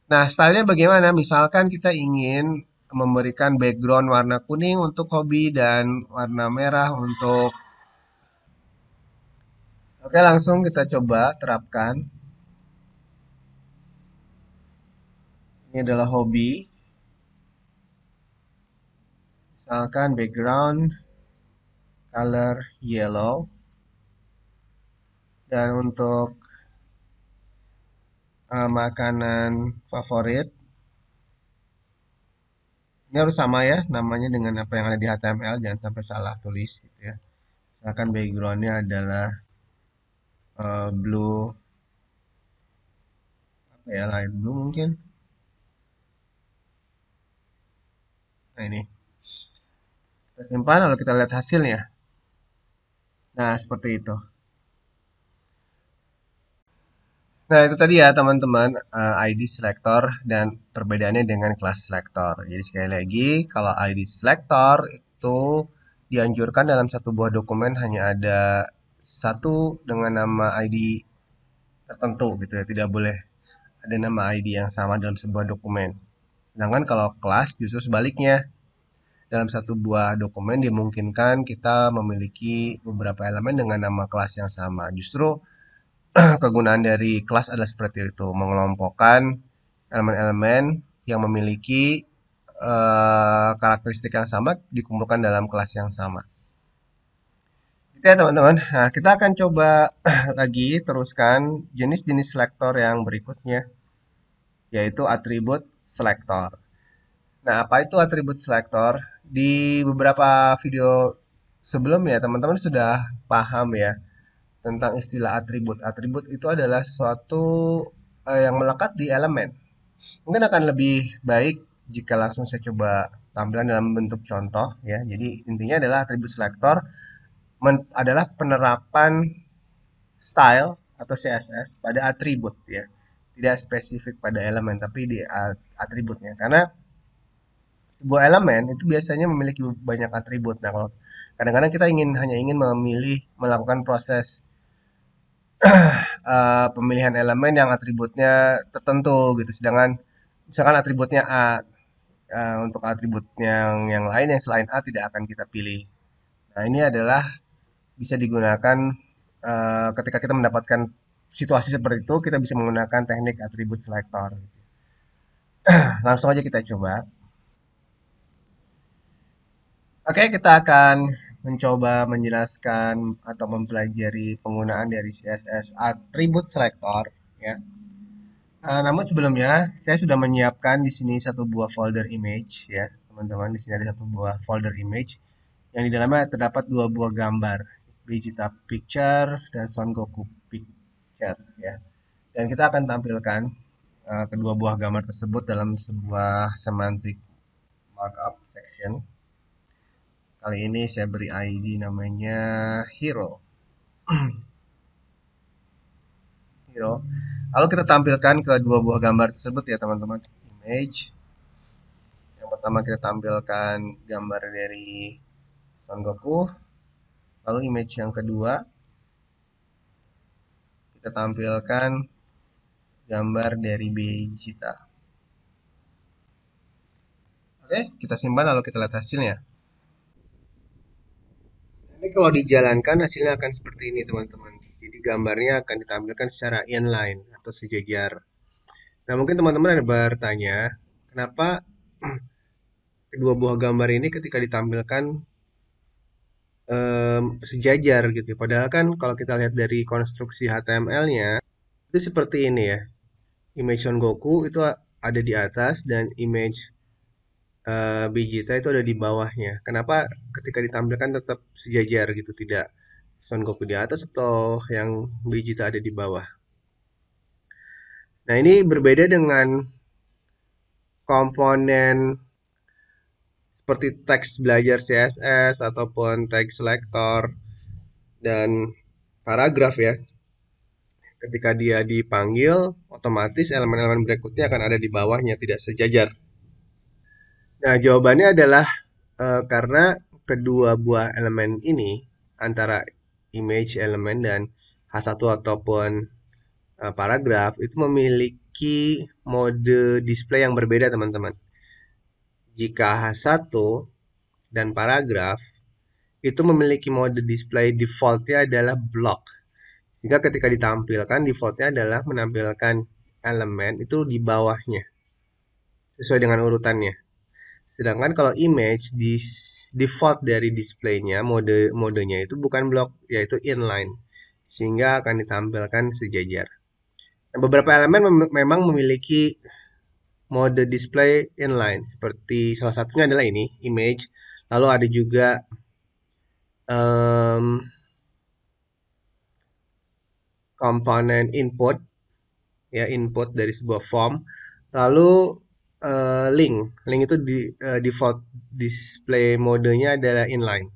Nah, stylenya bagaimana? Misalkan kita ingin memberikan background warna kuning untuk hobi dan warna merah untuk. Oke, langsung kita coba terapkan. Ini adalah hobi. Misalkan background color yellow. Dan untuk makanan favorit, ini harus sama ya namanya dengan apa yang ada di HTML. Jangan sampai salah tulis gitu ya. Misalkan backgroundnya adalah blue, apa ya, light blue mungkin. Nah ini, kita simpan lalu kita lihat hasilnya. Nah seperti itu. Nah, itu tadi ya teman-teman, ID selector dan perbedaannya dengan kelas selector. Jadi sekali lagi, kalau ID selector itu dianjurkan dalam satu buah dokumen hanya ada satu dengan nama ID tertentu gitu ya. Tidak boleh ada nama ID yang sama dalam sebuah dokumen. Sedangkan kalau kelas justru sebaliknya. Dalam satu buah dokumen dimungkinkan kita memiliki beberapa elemen dengan nama kelas yang sama. Justru kegunaan dari kelas adalah seperti itu, mengelompokkan elemen-elemen yang memiliki karakteristik yang sama dikumpulkan dalam kelas yang sama. Itu ya teman-teman. Nah, kita akan coba lagi teruskan jenis-jenis selektor yang berikutnya, yaitu atribut selektor. Nah, apa itu atribut selektor? Di beberapa video sebelumnya, teman-teman sudah paham ya tentang istilah atribut. Atribut itu adalah sesuatu yang melekat di elemen. Mungkin akan lebih baik jika langsung saya coba tampilkan dalam bentuk contoh ya. Jadi intinya adalah atribut selektor adalah penerapan style atau CSS pada atribut ya. Tidak spesifik pada elemen tapi di atributnya. Karena sebuah elemen itu biasanya memiliki banyak atribut. Nah, kalau kadang-kadang kita hanya ingin memilih melakukan proses pemilihan elemen yang atributnya tertentu gitu. Sedangkan misalkan atributnya A, untuk atribut yang lain yang selain A tidak akan kita pilih. Nah, ini adalah bisa digunakan ketika kita mendapatkan situasi seperti itu, kita bisa menggunakan teknik atribut selector. Langsung aja kita coba. Oke, kita akan mencoba menjelaskan atau mempelajari penggunaan dari CSS atribut selector ya. Namun sebelumnya saya sudah menyiapkan di sini satu buah folder image ya, teman-teman. Di sini ada satu buah folder image yang di dalamnya terdapat dua buah gambar, Vegeta Picture dan Son Goku Picture ya. Dan kita akan tampilkan kedua buah gambar tersebut dalam sebuah semantic markup section. Kali ini saya beri ID namanya Hero. Hero. Lalu kita tampilkan kedua buah gambar tersebut ya teman-teman. Image. Yang pertama kita tampilkan gambar dari Son Goku. Lalu image yang kedua kita tampilkan gambar dari Vegeta. Oke, kita simpan lalu kita lihat hasilnya. Ini kalau dijalankan hasilnya akan seperti ini teman-teman. Jadi gambarnya akan ditampilkan secara inline atau sejajar. Nah mungkin teman-teman ada bertanya, kenapa kedua buah gambar ini ketika ditampilkan sejajar gitu. Padahal kan kalau kita lihat dari konstruksi HTML-nya itu seperti ini ya. Image Son Goku itu ada di atas dan image Vegeta itu ada di bawahnya. Kenapa ketika ditampilkan tetap sejajar gitu, tidak Son Goku di atas atau yang Vegeta ada di bawah. Nah, ini berbeda dengan komponen seperti teks belajar CSS ataupun teks selector dan paragraf ya. Ketika dia dipanggil, otomatis elemen-elemen berikutnya akan ada di bawahnya, tidak sejajar. Nah, jawabannya adalah karena kedua buah elemen ini antara image elemen dan H1 ataupun paragraf itu memiliki mode display yang berbeda, teman-teman. Jika H1 dan paragraf itu memiliki mode display defaultnya adalah block. Sehingga ketika ditampilkan defaultnya adalah menampilkan elemen itu di bawahnya sesuai dengan urutannya. Sedangkan kalau image di default dari displaynya modenya itu bukan block yaitu inline sehingga akan ditampilkan sejajar. Nah, beberapa elemen memang memiliki mode display inline seperti salah satunya adalah ini image. Lalu ada juga um, komponen input ya input dari sebuah form. Lalu link itu default display modenya adalah inline.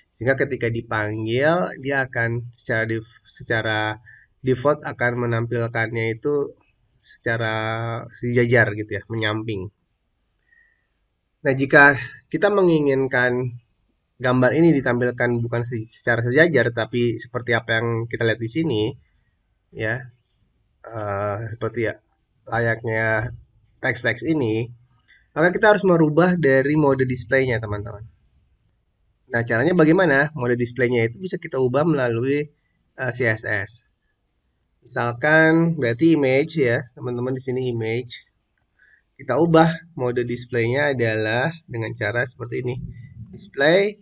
Sehingga ketika dipanggil dia akan secara default akan menampilkannya itu secara sejajar gitu ya, menyamping. Nah, jika kita menginginkan gambar ini ditampilkan bukan secara sejajar tapi seperti apa yang kita lihat di sini ya, seperti ya layaknya teks-teks ini, maka kita harus merubah dari mode displaynya, teman-teman. Nah, caranya bagaimana? Mode displaynya itu bisa kita ubah melalui CSS. Misalkan berarti image ya, teman-teman di sini image. Kita ubah mode displaynya adalah dengan cara seperti ini. Display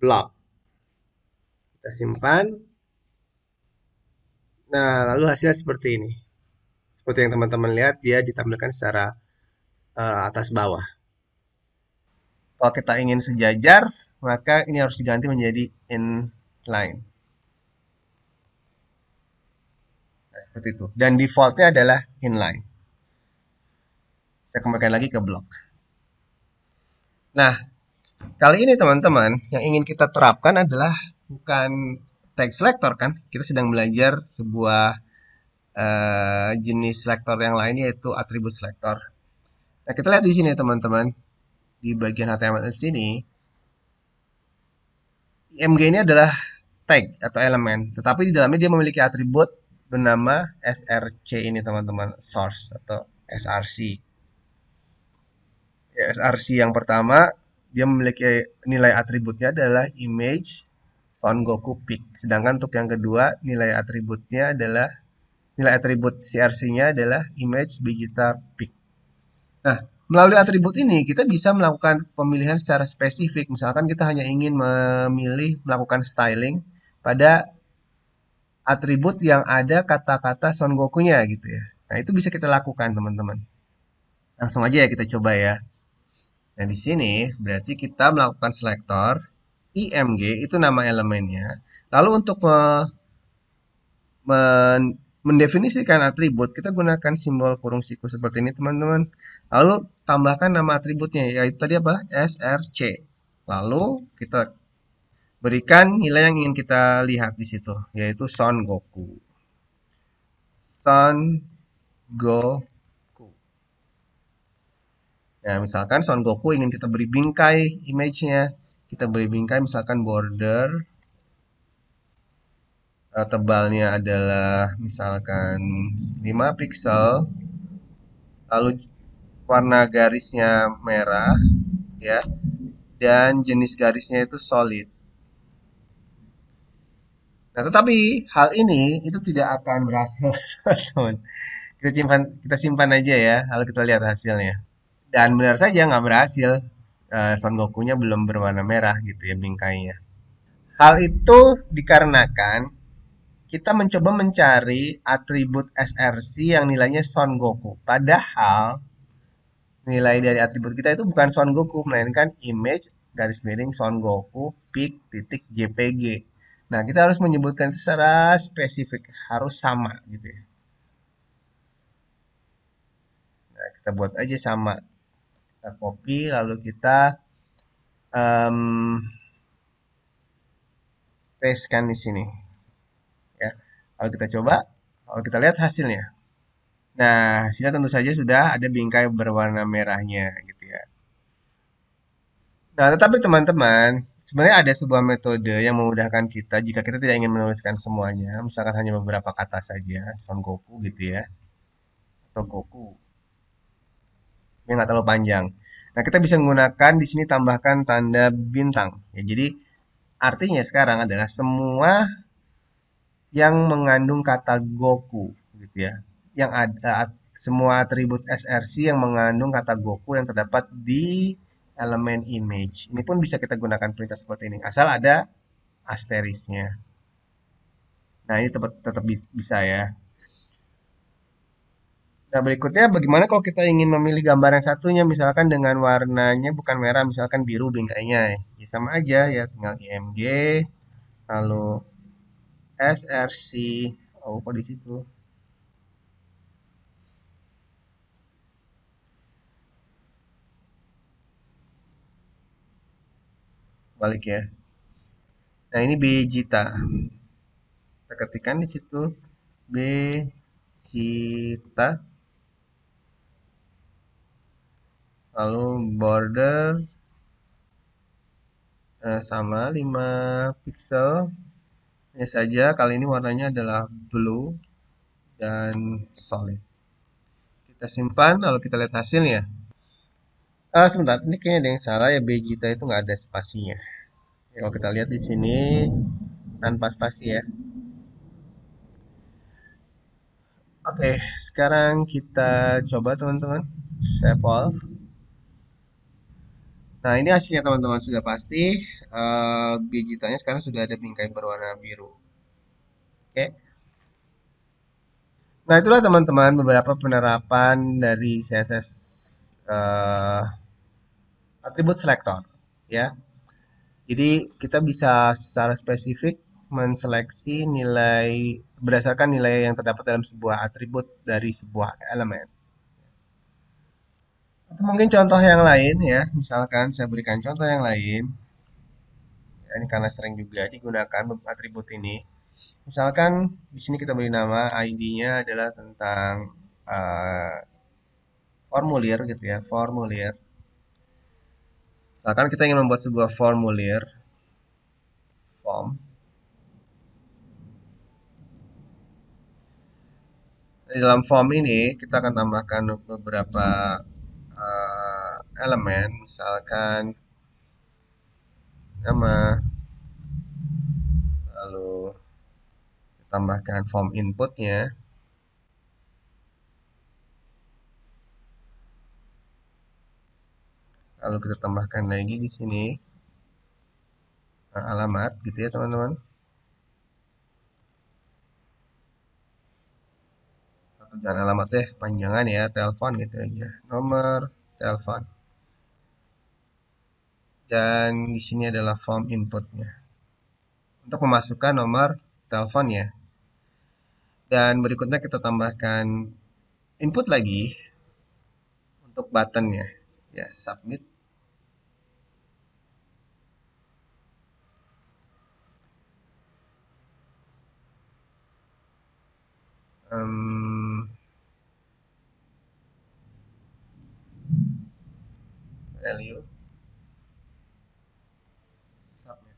block. Kita simpan. Nah, lalu hasilnya seperti ini. Seperti yang teman-teman lihat, dia ditampilkan secara atas bawah. Kalau kita ingin sejajar, maka ini harus diganti menjadi inline. Nah, seperti itu. Dan defaultnya adalah inline. Saya kembalikan lagi ke blok. Nah, kali ini teman-teman, yang ingin kita terapkan adalah bukan tag selector kan. Kita sedang belajar sebuah jenis selector yang lain yaitu atribut selector. Nah, kita lihat di sini teman-teman. Di bagian HTML di sini, IMG ini adalah tag atau elemen, tetapi di dalamnya dia memiliki atribut bernama src ini teman-teman, source atau src. Ya, src yang pertama dia memiliki nilai atributnya adalah image Son Goku Pic. Sedangkan untuk yang kedua nilai atributnya adalah nilai atribut CRC-nya adalah image Vegeta Pic. Nah, melalui atribut ini kita bisa melakukan pemilihan secara spesifik. Misalkan kita hanya ingin memilih melakukan styling pada atribut yang ada kata-kata Son Goku-nya gitu ya. Nah, itu bisa kita lakukan, teman-teman. Langsung aja ya kita coba ya. Nah, di sini berarti kita melakukan selektor IMG itu nama elemennya. Lalu untuk mendefinisikan atribut, kita gunakan simbol kurung siku seperti ini, teman-teman. Lalu tambahkan nama atributnya, yaitu tadi apa? src. Lalu kita berikan nilai yang ingin kita lihat di situ, yaitu Son Goku. Son Goku. Nah, misalkan Son Goku ingin kita beri bingkai image-nya. Kita beri bingkai misalkan border tebalnya adalah misalkan 5 pixel, lalu warna garisnya merah ya, dan jenis garisnya itu solid. Nah, tetapi hal ini itu tidak akan berhasil teman-teman. kita simpan aja ya, lalu kita lihat hasilnya. Dan benar saja nggak berhasil. Son Goku-nya belum berwarna merah gitu ya bingkainya. Hal itu dikarenakan kita mencoba mencari atribut SRC yang nilainya Son Goku. Padahal nilai dari atribut kita itu bukan Son Goku, melainkan image garis miring Son Goku peak titik JPG. Nah, kita harus menyebutkan itu secara spesifik, harus sama gitu ya. Nah, kita buat aja sama. Kita copy, lalu kita em, pastekan di sini. Ya, kalau kita coba, kalau kita lihat hasilnya. Nah, hasilnya tentu saja sudah ada bingkai berwarna merahnya gitu ya. Nah, tetapi teman-teman, sebenarnya ada sebuah metode yang memudahkan kita jika kita tidak ingin menuliskan semuanya, misalkan hanya beberapa kata saja, Son Goku gitu ya, atau Goku, yang nggak terlalu panjang. Nah, kita bisa menggunakan di sini tambahkan tanda bintang. Ya, jadi artinya sekarang adalah semua yang mengandung kata Goku gitu ya. Yang ada semua atribut SRC yang mengandung kata Goku yang terdapat di elemen image. Ini pun bisa kita gunakan perintah seperti ini. Asal ada asterisnya. Nah, ini tetap bisa ya. Nah, berikutnya bagaimana kalau kita ingin memilih gambar yang satunya misalkan dengan warnanya bukan merah, misalkan biru bingkainya. Ya sama aja ya, tinggal IMG lalu SRC. Oh, kok di situ? Balik ya. Nah, ini Vegeta. Kita ketikkan di situ Vegeta lalu border sama 5 pixel. Hanya saja kali ini warnanya adalah blue dan solid. Kita simpan lalu kita lihat hasilnya. Sebentar, ini kayaknya ada yang salah ya. Vegeta itu nggak ada spasinya. Ya, kalau kita lihat di sini tanpa spasi ya. Oke, sekarang kita coba teman-teman. Save all. Nah, ini hasilnya teman-teman sudah pasti. Vegetanya sekarang sudah ada bingkai berwarna biru. Oke. Nah, itulah teman-teman beberapa penerapan dari CSS atribut selector ya. Jadi kita bisa secara spesifik menseleksi nilai berdasarkan nilai yang terdapat dalam sebuah atribut dari sebuah elemen. Atau mungkin contoh yang lain ya, misalkan saya berikan contoh yang lain. Ya, ini karena sering juga digunakan atribut ini. Misalkan di sini kita beri nama ID-nya adalah tentang eh, formulir gitu ya, formulir. Misalkan kita ingin membuat sebuah formulir form. Di dalam form ini kita akan tambahkan beberapa elemen, misalkan nama, lalu tambahkan form inputnya, lalu kita tambahkan lagi di sini alamat gitu ya teman-teman. Atau jangan alamat deh, panjangan ya, telepon gitu aja, nomor telepon. Dan di sini adalah form inputnya untuk memasukkan nomor telepon ya. Dan berikutnya kita tambahkan input lagi untuk buttonnya ya, submit. um, Value submit.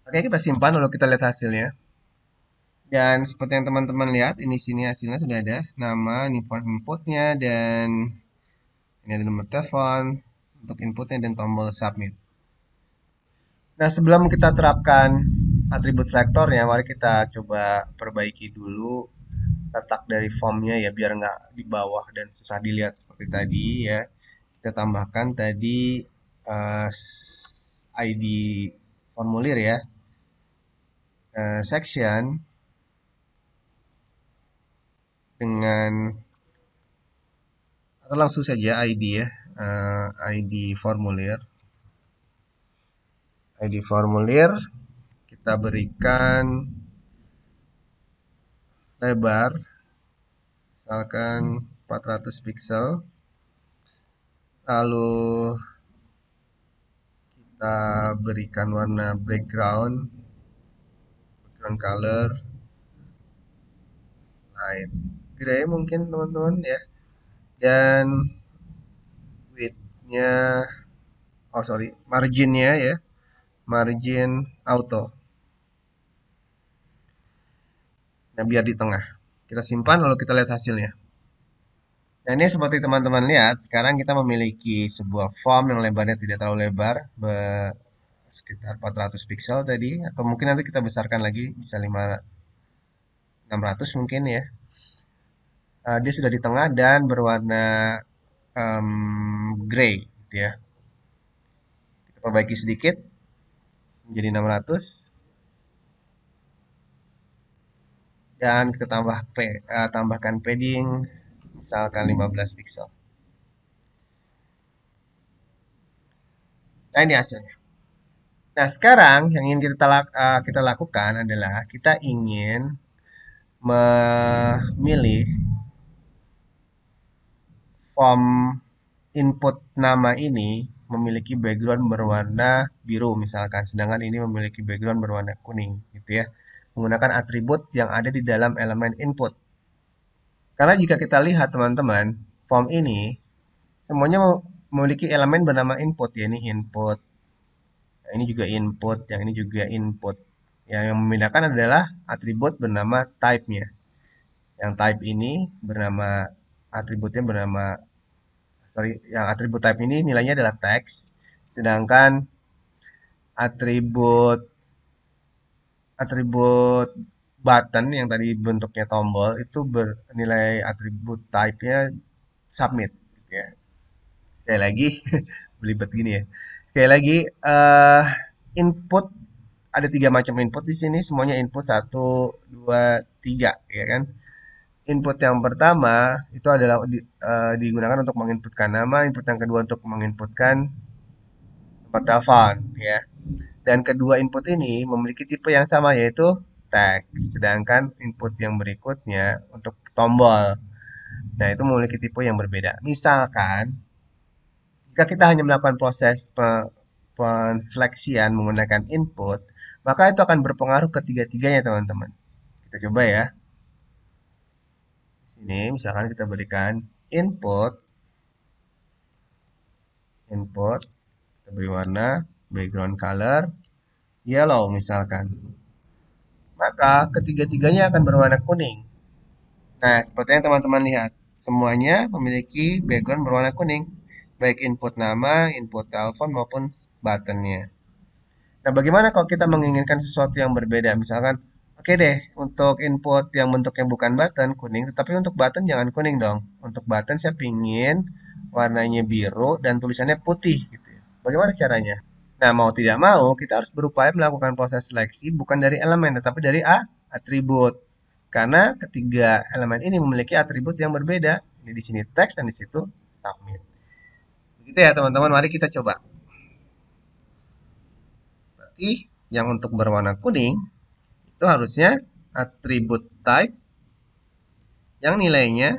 Oke, kita simpan lalu kita lihat hasilnya. Dan seperti yang teman-teman lihat, ini sini hasilnya sudah ada nama, ini form inputnya, dan ini ada nomor telepon untuk inputnya dan tombol submit. Nah, sebelum kita terapkan atribut selektornya, mari kita coba perbaiki dulu letak dari formnya ya biar nggak di bawah dan susah dilihat seperti tadi ya. Kita tambahkan tadi ID formulir ya, section dengan atau langsung saja ID ya, ID formulir. ID formulir kita berikan lebar misalkan 400 pixel, lalu kita berikan warna background color light gray mungkin teman-teman ya, dan widthnya, oh sorry, marginnya ya, margin auto. Nah biar di tengah, kita simpan lalu kita lihat hasilnya. Nah ini seperti teman-teman lihat, sekarang kita memiliki sebuah form yang lebarnya tidak terlalu lebar, sekitar 400 pixel tadi, atau mungkin nanti kita besarkan lagi bisa 600 mungkin ya. Dia sudah di tengah dan berwarna gray gitu ya. Kita perbaiki sedikit menjadi 600 dan kita tambahkan padding misalkan 15 pixel. Nah ini hasilnya. Nah sekarang yang ingin kita lakukan adalah kita ingin memilih form input nama ini memiliki background berwarna biru misalkan, sedangkan ini memiliki background berwarna kuning gitu ya. Menggunakan atribut yang ada di dalam elemen input. Karena jika kita lihat teman-teman, form ini semuanya memiliki elemen bernama input ya, ini input. Nah, ini juga input, yang ini juga input. Ya, yang membedakan adalah atribut bernama type-nya. Yang type ini bernama atributnya bernama sorry, yang atribut type ini nilainya adalah text, sedangkan atribut atribut button yang tadi bentuknya tombol itu bernilai atribut type-nya submit gitu ya. Sekali lagi belibet gini ya. Sekali lagi input ada tiga macam input di sini, semuanya input satu, dua, tiga, ya kan? Input yang pertama itu adalah digunakan untuk menginputkan nama, input yang kedua untuk menginputkan nomor telepon, ya. Dan kedua input ini memiliki tipe yang sama yaitu text, sedangkan input yang berikutnya untuk tombol. Nah, itu memiliki tipe yang berbeda. Misalkan jika kita hanya melakukan proses penseleksian menggunakan input, maka itu akan berpengaruh ke tiga-tiganya, teman-teman. Kita coba ya. Sini misalkan kita berikan input, kita beri warna background color yellow misalkan. Maka ketiga-tiganya akan berwarna kuning. Nah, seperti yang teman-teman lihat, semuanya memiliki background berwarna kuning, baik input nama, input telepon maupun buttonnya. Nah, bagaimana kalau kita menginginkan sesuatu yang berbeda? Misalkan, oke deh, untuk input yang bentuknya bukan button, kuning, tetapi untuk button jangan kuning dong. Untuk button saya pingin warnanya biru dan tulisannya putih gitu ya. Bagaimana caranya? Nah, mau tidak mau, kita harus berupaya melakukan proses seleksi bukan dari elemen, tetapi dari atribut. Karena ketiga elemen ini memiliki atribut yang berbeda. Ini di sini teks dan di situ submit. Begitu ya teman-teman, mari kita coba. Berarti yang untuk berwarna kuning itu harusnya atribut type yang nilainya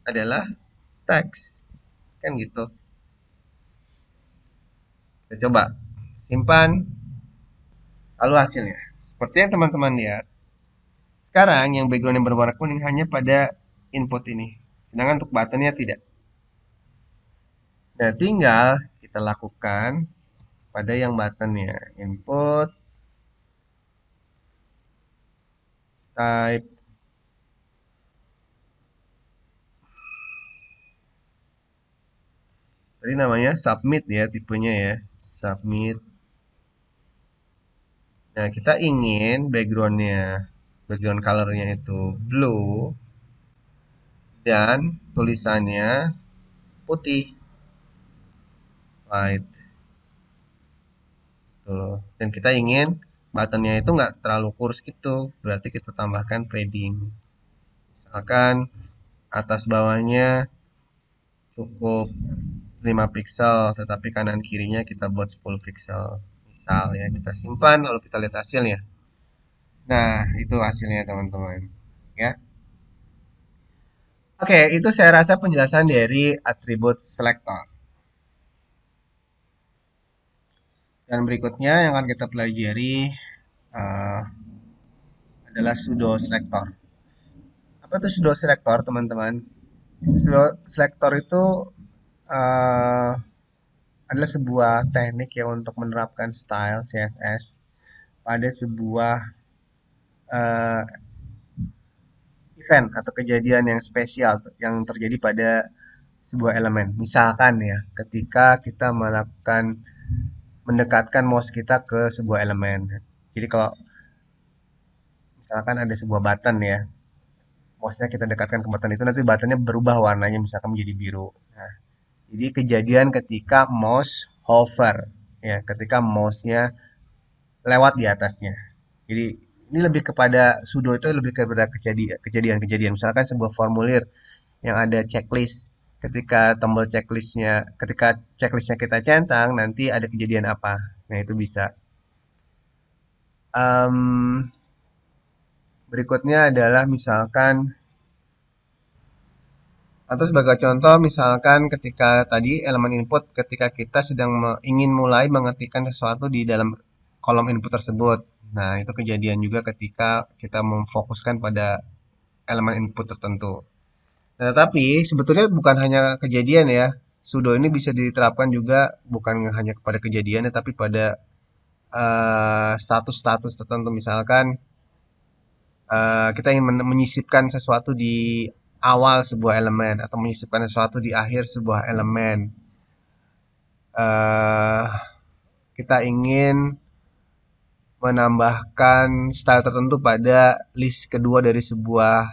adalah teks. Kan gitu. Kita coba simpan lalu hasilnya. Seperti yang teman-teman lihat, sekarang yang background yang berwarna kuning hanya pada input ini. Sedangkan untuk buttonnya tidak. Nah, tinggal kita lakukan pada yang buttonnya. Input, type, tadi namanya submit ya tipenya ya. Submit. Nah, kita ingin backgroundnya background colornya itu blue, dan tulisannya putih, white. Tuh. Dan kita ingin buttonnya itu nggak terlalu kurus gitu, berarti kita tambahkan padding. Misalkan atas bawahnya cukup 5 pixel, tetapi kanan kirinya kita buat 10 pixel. Misal ya, kita simpan lalu kita lihat hasilnya. Nah, itu hasilnya teman-teman. Ya. Oke, itu saya rasa penjelasan dari atribut selector. Dan berikutnya yang akan kita pelajari eh, adalah pseudo selector. Apa itu pseudo selector, teman-teman? Pseudo selector itu eh, adalah sebuah teknik ya untuk menerapkan style CSS pada sebuah eh, event atau kejadian yang spesial yang terjadi pada sebuah elemen. Misalkan ya, ketika kita melakukan mendekatkan mouse kita ke sebuah elemen. Jadi kalau misalkan ada sebuah button ya, mouse-nya kita dekatkan ke button itu nanti buttonnya berubah warnanya misalkan menjadi biru. Nah, jadi kejadian ketika mouse hover ya, ketika mouse-nya lewat di atasnya. Jadi ini lebih kepada sudo itu lebih kepada kejadian-kejadian. Misalkan sebuah formulir yang ada checklist. Ketika checklistnya kita centang, nanti ada kejadian apa. Nah itu bisa. Em, Berikutnya adalah misalkan atau sebagai contoh misalkan ketika tadi elemen input ketika kita sedang ingin mulai mengetikkan sesuatu di dalam kolom input tersebut. Nah, itu kejadian juga ketika kita memfokuskan pada elemen input tertentu. Nah, tetapi sebetulnya bukan hanya kejadian ya. Sudo ini bisa diterapkan juga bukan hanya kepada kejadian tetapi pada status-status tertentu. Misalkan kita ingin menyisipkan sesuatu di awal sebuah elemen atau menyisipkan sesuatu di akhir sebuah elemen. eh Kita ingin menambahkan style tertentu pada list kedua dari sebuah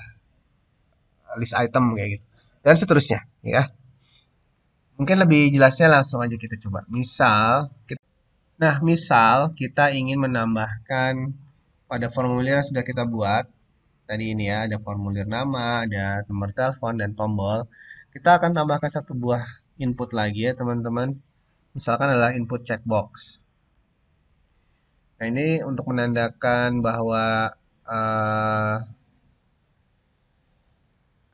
list item kayak gitu. Dan seterusnya, ya. Mungkin lebih jelasnya langsung aja kita coba. Misal kita ingin menambahkan pada formulir yang sudah kita buat tadi ini ya, ada formulir nama, ada nomor telepon dan tombol. Kita akan tambahkan satu buah input lagi ya, teman-teman. Misalkan adalah input checkbox. Nah, ini untuk menandakan bahwa eh,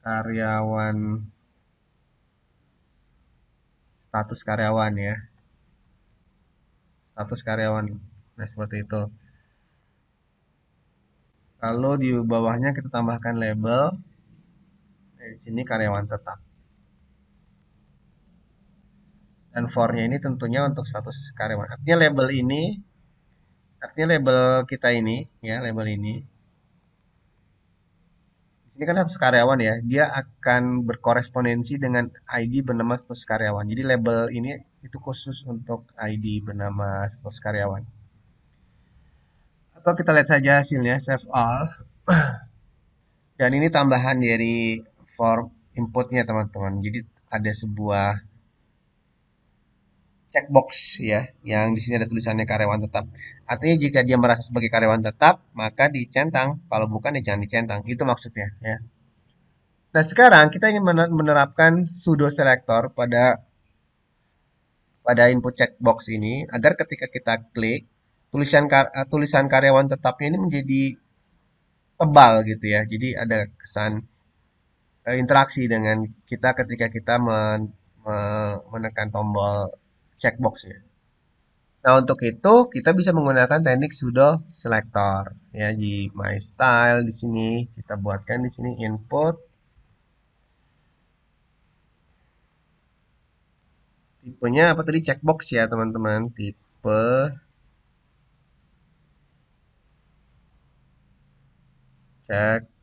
karyawan status karyawan ya, status karyawan. Nah, seperti itu. Lalu di bawahnya kita tambahkan label. Nah, di sini karyawan tetap. Dan for-nya ini tentunya untuk status karyawan. Artinya label kita ini, ya label ini. Di sini kan status karyawan ya, dia akan berkorespondensi dengan ID bernama status karyawan. Jadi label ini itu khusus untuk ID bernama status karyawan. Atau kita lihat saja hasilnya, save all. Dan ini tambahan dari form inputnya teman-teman. Jadi ada sebuah checkbox ya, yang di sini ada tulisannya karyawan tetap. Artinya jika dia merasa sebagai karyawan tetap, maka dicentang. Kalau bukan ya jangan dicentang. Itu maksudnya ya. Nah, sekarang kita ingin menerapkan pseudo selector pada input checkbox ini agar ketika kita klik tulisan karyawan tetapnya ini menjadi tebal gitu ya. Jadi ada kesan interaksi dengan kita ketika kita menekan tombol checkbox ya. Nah, untuk itu kita bisa menggunakan teknik pseudo selector ya di my style di sini kita buatkan di sini input tipenya apa tadi checkbox ya teman-teman, tipe checkbox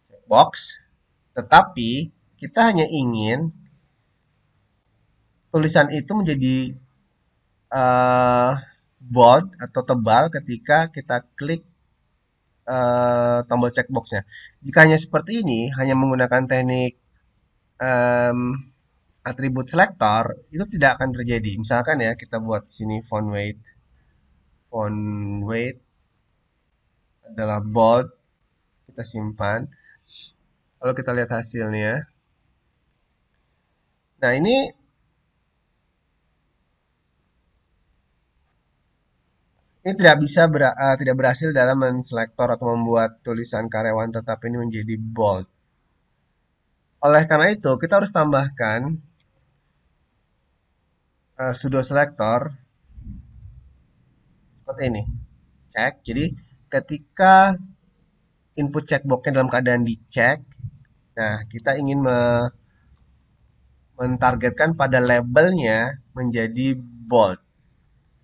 checkbox, tetapi kita hanya ingin tulisan itu menjadi eh, bold atau tebal ketika kita klik tombol checkboxnya. Jika hanya seperti ini, hanya menggunakan teknik em, atribut selector, itu tidak akan terjadi. Misalkan ya, kita buat sini font weight adalah bold, kita simpan. Lalu kita lihat hasilnya. Nah, ini tidak berhasil dalam menselektor atau membuat tulisan karyawan tetap ini menjadi bold. Oleh karena itu, kita harus tambahkan pseudo selector seperti ini. Cek. Jadi, ketika input checkboxnya dalam keadaan dicek, nah kita ingin mentargetkan pada labelnya menjadi bold.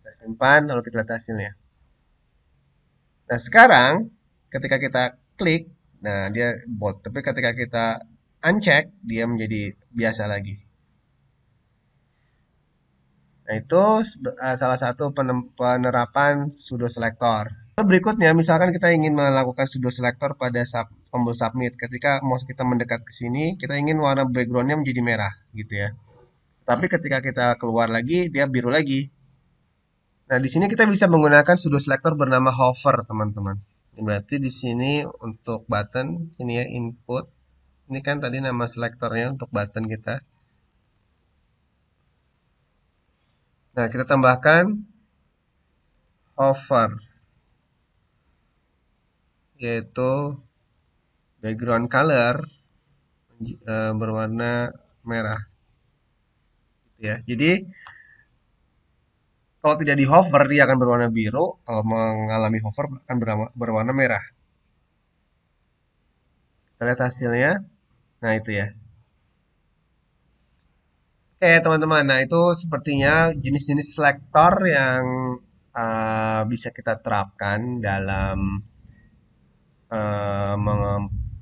Kita simpan, lalu kita lihat hasilnya. Nah, sekarang ketika kita klik, nah dia bold. Tapi ketika kita uncheck, dia menjadi biasa lagi. Nah, itu salah satu penerapan pseudo selector. Berikutnya, misalkan kita ingin melakukan pseudo selector pada tombol submit. Ketika mouse kita mendekat ke sini, kita ingin warna backgroundnya menjadi merah, gitu ya. Tapi ketika kita keluar lagi, dia biru lagi. Nah, di sini kita bisa menggunakan pseudo selector bernama hover, teman-teman. Berarti di sini untuk button, ini ya input. Ini kan tadi nama selektornya untuk button kita. Nah, kita tambahkan hover, yaitu background color berwarna merah, gitu ya. Jadi kalau tidak di hover dia akan berwarna biru, kalau mengalami hover akan berwarna merah. Kita lihat hasilnya. Nah, itu ya. Oke, teman-teman. Nah, itu sepertinya jenis-jenis selektor yang bisa kita terapkan dalam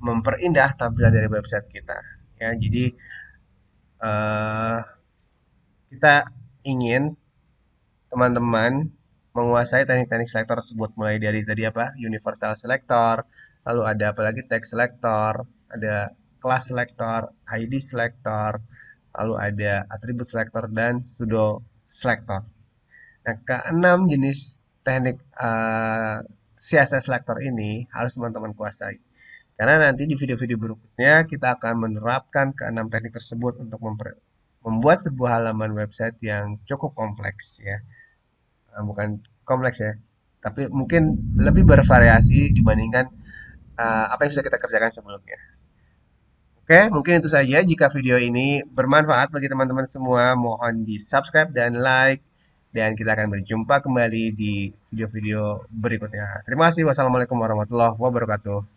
memperindah tampilan dari website kita. Ya, jadi eh, kita ingin teman-teman menguasai teknik-teknik selector tersebut mulai dari tadi apa universal selector, lalu ada apalagi text selector, ada class selector, ID selector, lalu ada attribute selector dan pseudo selector. Nah, keenam jenis teknik CSS selector ini harus teman-teman kuasai. Karena nanti di video-video berikutnya kita akan menerapkan keenam teknik tersebut untuk membuat sebuah halaman website yang cukup kompleks ya. Bukan kompleks ya, tapi mungkin lebih bervariasi dibandingkan apa yang sudah kita kerjakan sebelumnya. Oke, mungkin itu saja. Jika video ini bermanfaat bagi teman-teman semua, mohon di subscribe dan like. Dan kita akan berjumpa kembali di video-video berikutnya. Terima kasih. Wassalamualaikum warahmatullahi wabarakatuh.